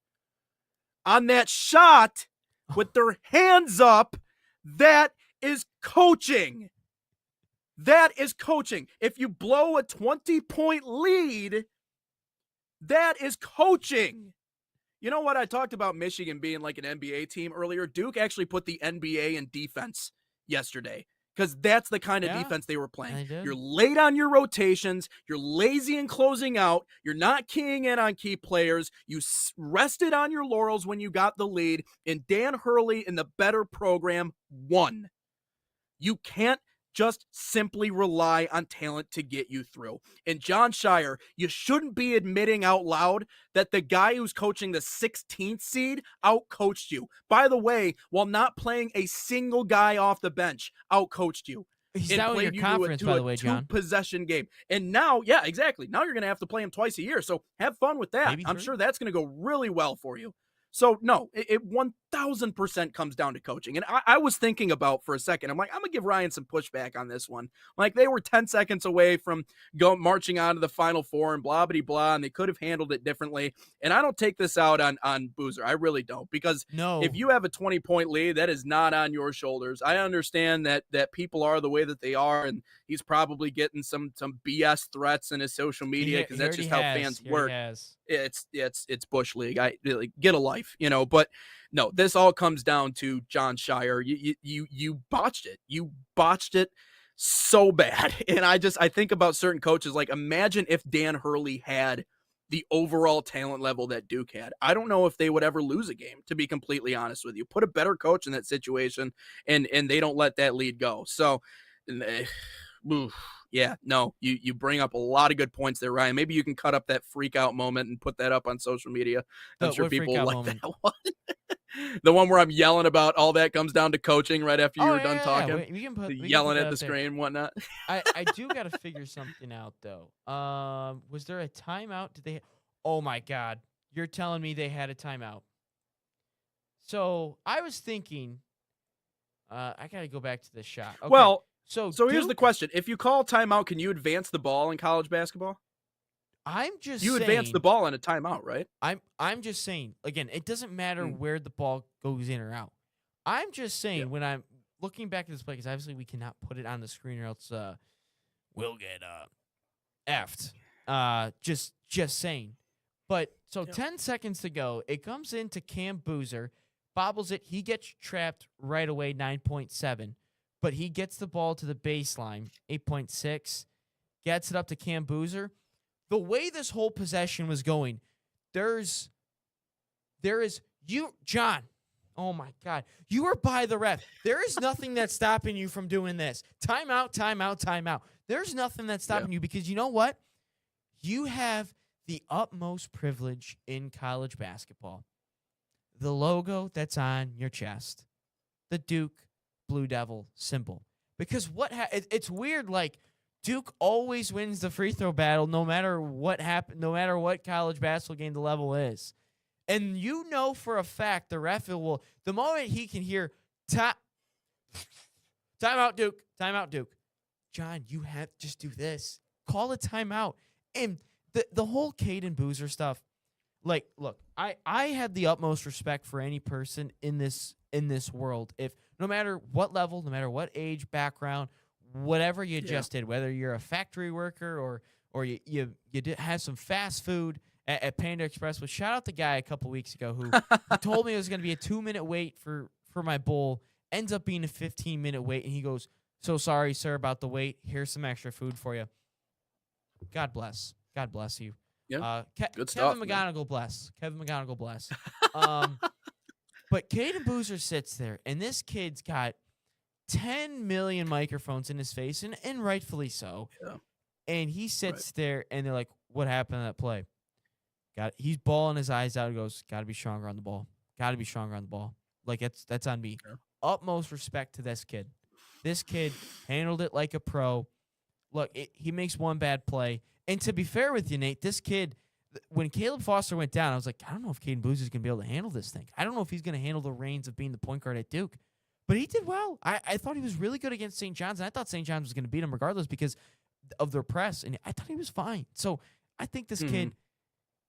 on that shot with their hands up, that is coaching. That is coaching. If you blow a 20-point lead, that is coaching. You know what? I talked about Michigan being like an NBA team earlier. Duke actually put the NBA in defense yesterday because that's the kind of defense they were playing. You're late on your rotations. You're lazy in closing out. You're not keying in on key players. You rested on your laurels when you got the lead, and Dan Hurley and the better program won. You can't just simply rely on talent to get you through. And Jon Scheyer, you shouldn't be admitting out loud that the guy who's coaching the 16th seed outcoached you. By the way, while not playing a single guy off the bench, outcoached you. He's now in your conference, by the way, John. Two-possession game. And now, yeah, exactly. Now you're going to have to play him twice a year. So have fun with that. I'm sure that's going to go really well for you. So, no, it 1,000% comes down to coaching. And I was thinking about for a second, I'm like, I'm going to give Ryan some pushback on this one. Like, they were 10 seconds away from marching on to the Final Four and blah, blah, blah, and they could have handled it differently. And I don't take this out on Boozer. I really don't. Because if you have a 20-point lead, that is not on your shoulders. I understand that people are the way that they are, and he's probably getting some BS threats in his social media because that's just how fans work. It's Bush League. I really get a life, but no, this all comes down to Jon Scheyer. You botched it. You botched it so bad. And I think about certain coaches, like imagine if Dan Hurley had the overall talent level that Duke had. I don't know if they would ever lose a game, to be completely honest with you. Put a better coach in that situation and they don't let that lead go. So yeah, no, you bring up a lot of good points there, Ryan. Maybe you can cut up that freak out moment and put that up on social media. I'm sure people will like that one. The one where I'm yelling about all that comes down to coaching right after you were done talking. Wait, we can put yelling that at the there. screen and whatnot. I do got to figure something out, though. Was there a timeout? Did they? Oh, my God. You're telling me they had a timeout. So I was thinking, I got to go back to the shot. Okay. Well, So here's the question. If you call timeout, can you advance the ball in college basketball? I'm just You saying, advance the ball in a timeout, right? I'm just saying, again, it doesn't matter where the ball goes in or out. I'm just saying when I'm looking back at this play, because obviously we cannot put it on the screen or else we'll get effed. Just saying. But so 10 seconds to go. It comes into Cam Boozer, bobbles it. He gets trapped right away, 9.7. But he gets the ball to the baseline, 8.6, gets it up to Cam Boozer. The way this whole possession was going, there is you, John. Oh my God, you were by the ref. There is nothing that's stopping you from doing this. Timeout, timeout, timeout. There's nothing that's stopping you because you know what? You have the utmost privilege in college basketball. The logo that's on your chest, the Duke Blue Devil symbol. Because it's weird, like Duke always wins the free throw battle no matter what happened, no matter what college basketball game the level is. And you know for a fact the ref will, the moment he can hear timeout Duke. John, you have to just do this. Call a timeout. And the whole Caden Boozer stuff, like, look, I had the utmost respect for any person in this world. If no matter what level, no matter what age, background, whatever you just did, whether you're a factory worker or you have some fast food at Panda Express. But shout out the guy a couple weeks ago who told me it was going to be a 2-minute wait for my bowl. Ends up being a 15-minute wait, and he goes, "So sorry, sir, about the wait. Here's some extra food for you." God bless. God bless you. Yeah, good Kevin stuff, man. McGonigal bless. Kevin McGonigal bless. But Caden Boozer sits there, and this kid's got 10 million microphones in his face, and rightfully so. Yeah. And he sits there, and they're like, "What happened on that play?" He's bawling his eyes out and goes, "Got to be stronger on the ball. Got to be stronger on the ball." Like, that's on me. Yeah. Utmost respect to this kid. This kid handled it like a pro. Look, he makes one bad play. And to be fair with you, Nate, this kid, when Caleb Foster went down, I was like, I don't know if Caden Boozer is going to be able to handle this thing. I don't know if he's going to handle the reins of being the point guard at Duke. But he did well. I thought he was really good against St. John's, and I thought St. John's was going to beat him regardless because of their press, and I thought he was fine. So I think this kid,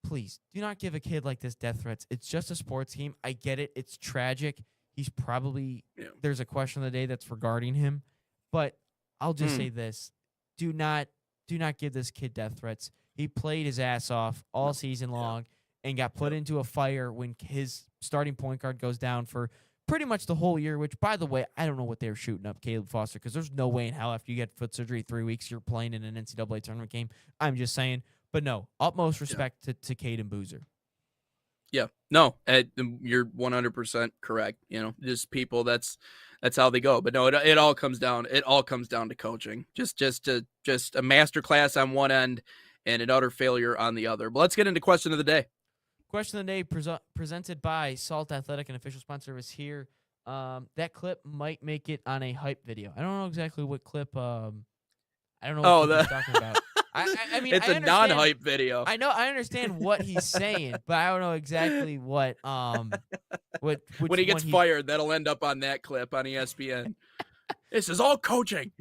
please, do not give a kid like this death threats. It's just a sports game. I get it. It's tragic. He's probably there's a question of the day that's regarding him. But I'll just say this. Do not give this kid death threats. He played his ass off all season long and got put into a fire when his starting point guard goes down for pretty much the whole year, which, by the way, I don't know what they were shooting up Caleb Foster because there's no way in hell after you get foot surgery 3 weeks you're playing in an NCAA tournament game. I'm just saying. But no, utmost respect to Caden Boozer. Yeah, no, you're 100% correct. Just people. That's how they go. But no, it all comes down. It all comes down to coaching. Just a masterclass on one end and an utter failure on the other. But let's get into question of the day. Question of the day presented by Salt Athletic, an official sponsor of us here. That clip might make it on a hype video. I don't know exactly what clip. I don't know what he's talking about. I mean, it's a non-hype video. I know. I understand what he's saying, but I don't know exactly what. When he gets fired, that'll end up on that clip on ESPN. This is all coaching.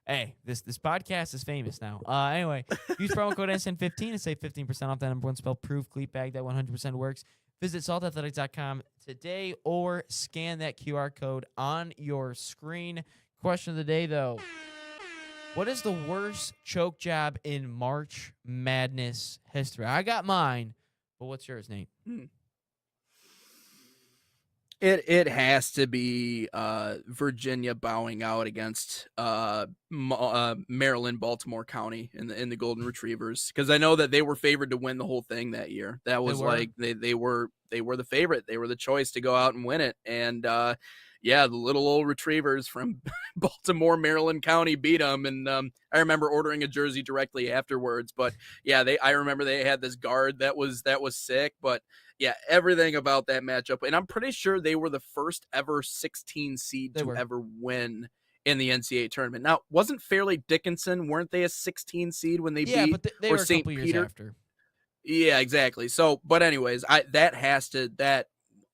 Hey, this podcast is famous now. Anyway, use promo code SN15 and save 15% off that number one spell proof cleat bag that 100% works. Visit saltathletics.com today or scan that QR code on your screen. Question of the day, though. What is the worst choke job in March Madness history? I got mine, but what's yours, Nate? It has to be Virginia bowing out against Maryland, Baltimore County in the Golden Retrievers, because I know that they were favored to win the whole thing that year. That was they were the favorite. They were the choice to go out and win it, and the little old Retrievers from Baltimore, Maryland County beat them. And I remember ordering a jersey directly afterwards. But I remember they had this guard that was sick. But everything about that matchup. And I'm pretty sure they were the first ever 16 seed to ever win in the NCAA tournament. Now, wasn't Fairleigh Dickinson, weren't they a 16 seed when they beat but they were a St. couple years Peter? after. Yeah, exactly. So, but anyways, that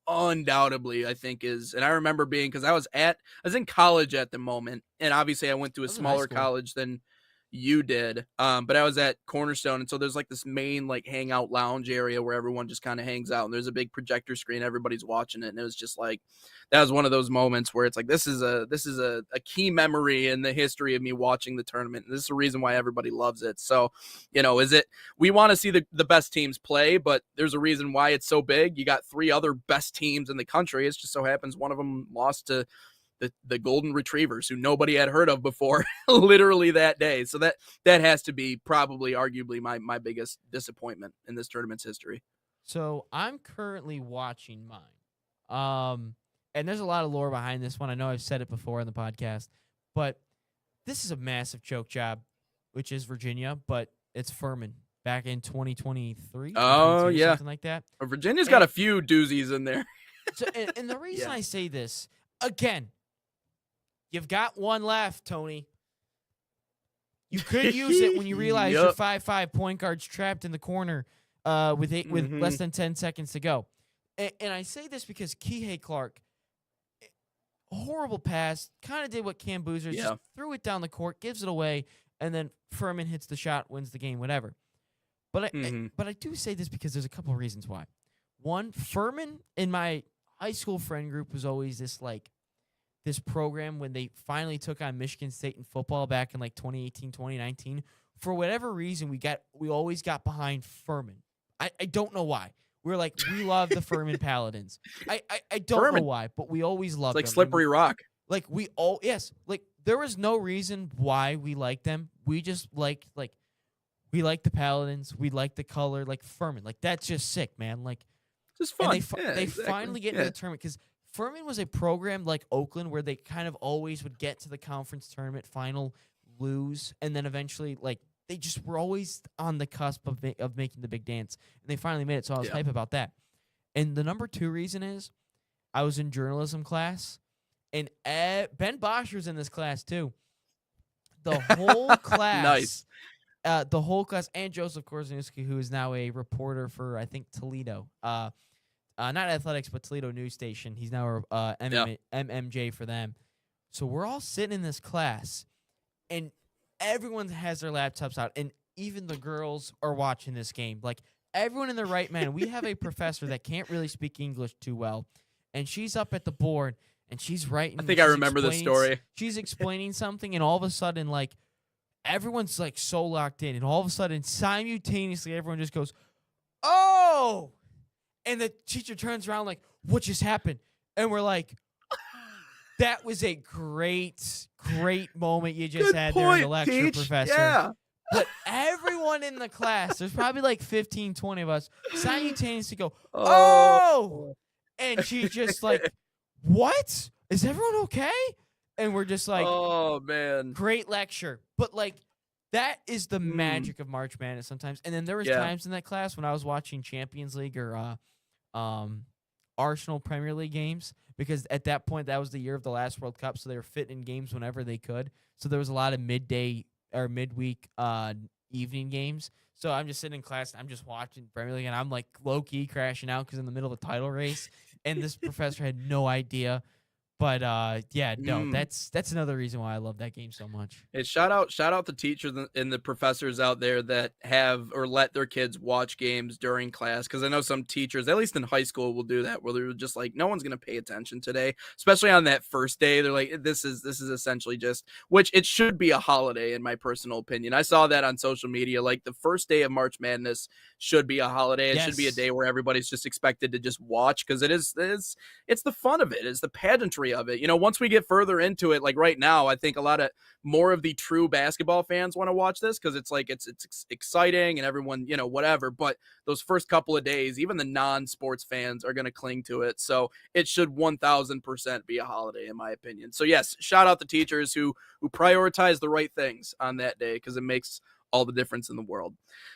undoubtedly I think is, and I remember being, because I was in college at the moment, and obviously I went to a smaller college than you did, but I was at Cornerstone, and so there's like this main like hangout lounge area where everyone just kind of hangs out, and there's a big projector screen, everybody's watching it, and it was just like, that was one of those moments where it's like, this is a key memory in the history of me watching the tournament, and this is the reason why everybody loves it. So we want to see the best teams play, but there's a reason why it's so big. You got 3 other best teams in the country. It just so happens one of them lost to the Golden Retrievers, who nobody had heard of before, literally that day. So that has to be probably arguably my biggest disappointment in this tournament's history. So I'm currently watching mine. And there's a lot of lore behind this one. I know I've said it before on the podcast, but this is a massive choke job, which is Virginia, but it's Furman back in 2023. Oh, yeah. Something like that. Virginia's got a few doozies in there. So, and the reason I say this, again, you've got one left, Tony. You could use it when you realize your 5'5" point guard's trapped in the corner with less than 10 seconds to go. And I say this because Kihei Clark, horrible pass, kind of did what Cam Boozer just threw it down the court, gives it away, and then Furman hits the shot, wins the game, whatever. But I do say this because there's a couple of reasons why. One, Furman in my high school friend group was always this program when they finally took on Michigan State in football back in like 2018, 2019. for whatever reason, we always got behind Furman. I don't know why. We're like, we love the Furman Paladins. I don't know why, but we always loved them. It's like Slippery Rock. Like like there was no reason why we liked them. We just like we like the Paladins. We like the color, like Furman. Like that's just sick, man. Like just fun. And they exactly. finally get into the tournament because Furman was a program like Oakland where they kind of always would get to the conference tournament final, lose, and then eventually like they just were always on the cusp of making the big dance, and they finally made it. So I was hype about that. And the number 2 reason is I was in journalism class, and Ben Bosch was in this class too. The whole class, nice. The whole class, and Joseph Korzeniowski, who is now a reporter for I think Toledo, not athletics but Toledo news station. He's now MMJ for them. So we're all sitting in this class, and everyone has their laptops out, and even the girls are watching this game. Like everyone in their right mind. We have a professor that can't really speak English too well, and she's up at the board and she's writing. I think I remember the story. She's explaining something, and all of a sudden, like everyone's like so locked in, and all of a sudden, simultaneously, everyone just goes, "Oh!" And the teacher turns around like, "What just happened?" And we're like, that was a great moment you just had there in the lecture, Peach. Professor. Yeah. But everyone in the class, there's probably like 15, 20 of us, simultaneously go, "Oh!" And she's just like, "What? Is everyone okay?" And we're just like, "Oh, man. Great lecture." But like, that is the magic of March Madness sometimes. And then there was times in that class when I was watching Champions League or Arsenal Premier League games, because at that point that was the year of the last World Cup, so they were fitting in games whenever they could. So there was a lot of midday or midweek evening games. So I'm just sitting in class and I'm just watching Premier League, and I'm like low key crashing out because in the middle of a title race, and this professor had no idea. But that's another reason why I love that game so much. Hey, shout out the teachers and the professors out there that have or let their kids watch games during class, because I know some teachers, at least in high school, will do that, where they're just like, no one's gonna pay attention today, especially on that first day. They're like, this is essentially just, which it should be a holiday in my personal opinion. I saw that on social media, like the first day of March Madness should be a holiday. It should be a day where everybody's just expected to just watch, because it's the fun of it, it's the pageantry of it. You know, once we get further into it, like right now, I think a lot of more of the true basketball fans want to watch this because it's like it's exciting and everyone, you know, whatever. But those first couple of days, even the non-sports fans are going to cling to it. So it should 1000% be a holiday, in my opinion. So yes, shout out the teachers who prioritize the right things on that day, because it makes all the difference in the world.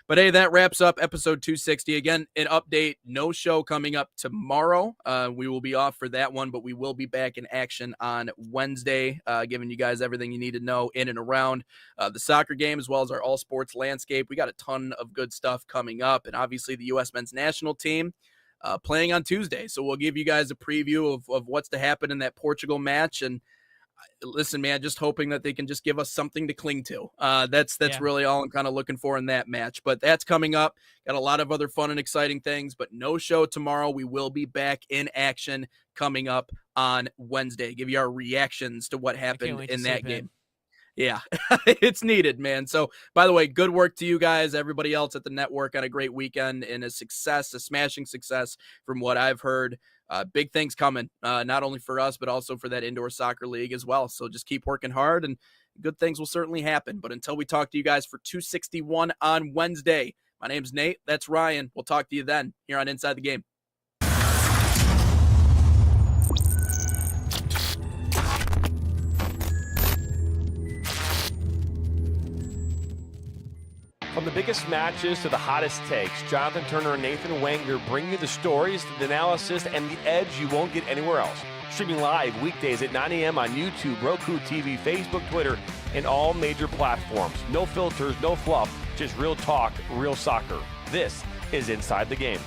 But hey, that wraps up episode 260. Again, an update, no show coming up tomorrow. We will be off for that one, but we will be back in action on Wednesday, giving you guys everything you need to know in and around the soccer game, as well as our all sports landscape. We got a ton of good stuff coming up, and obviously the U.S. men's national team playing on Tuesday. So we'll give you guys a preview of what's to happen in that Portugal match. And listen, man, just hoping that they can just give us something to cling to. That's really all I'm kind of looking for in that match. But that's coming up. Got a lot of other fun and exciting things, but no show tomorrow. We will be back in action coming up on Wednesday. Give you our reactions to what happened in that game. Yeah, it's needed, man. So, by the way, good work to you guys, everybody else at the network, on a great weekend and a smashing success from what I've heard. Big things coming, not only for us, but also for that indoor soccer league as well. So just keep working hard and good things will certainly happen. But until we talk to you guys for 261 on Wednesday, my name's Nate. That's Ryan. We'll talk to you then here on Inside the Game. From the biggest matches to the hottest takes, Jonathan Turner and Nathan Wenger bring you the stories, the analysis, and the edge you won't get anywhere else. Streaming live weekdays at 9 a.m. on YouTube, Roku TV, Facebook, Twitter, and all major platforms. No filters, no fluff, just real talk, real soccer. This is Inside the Game.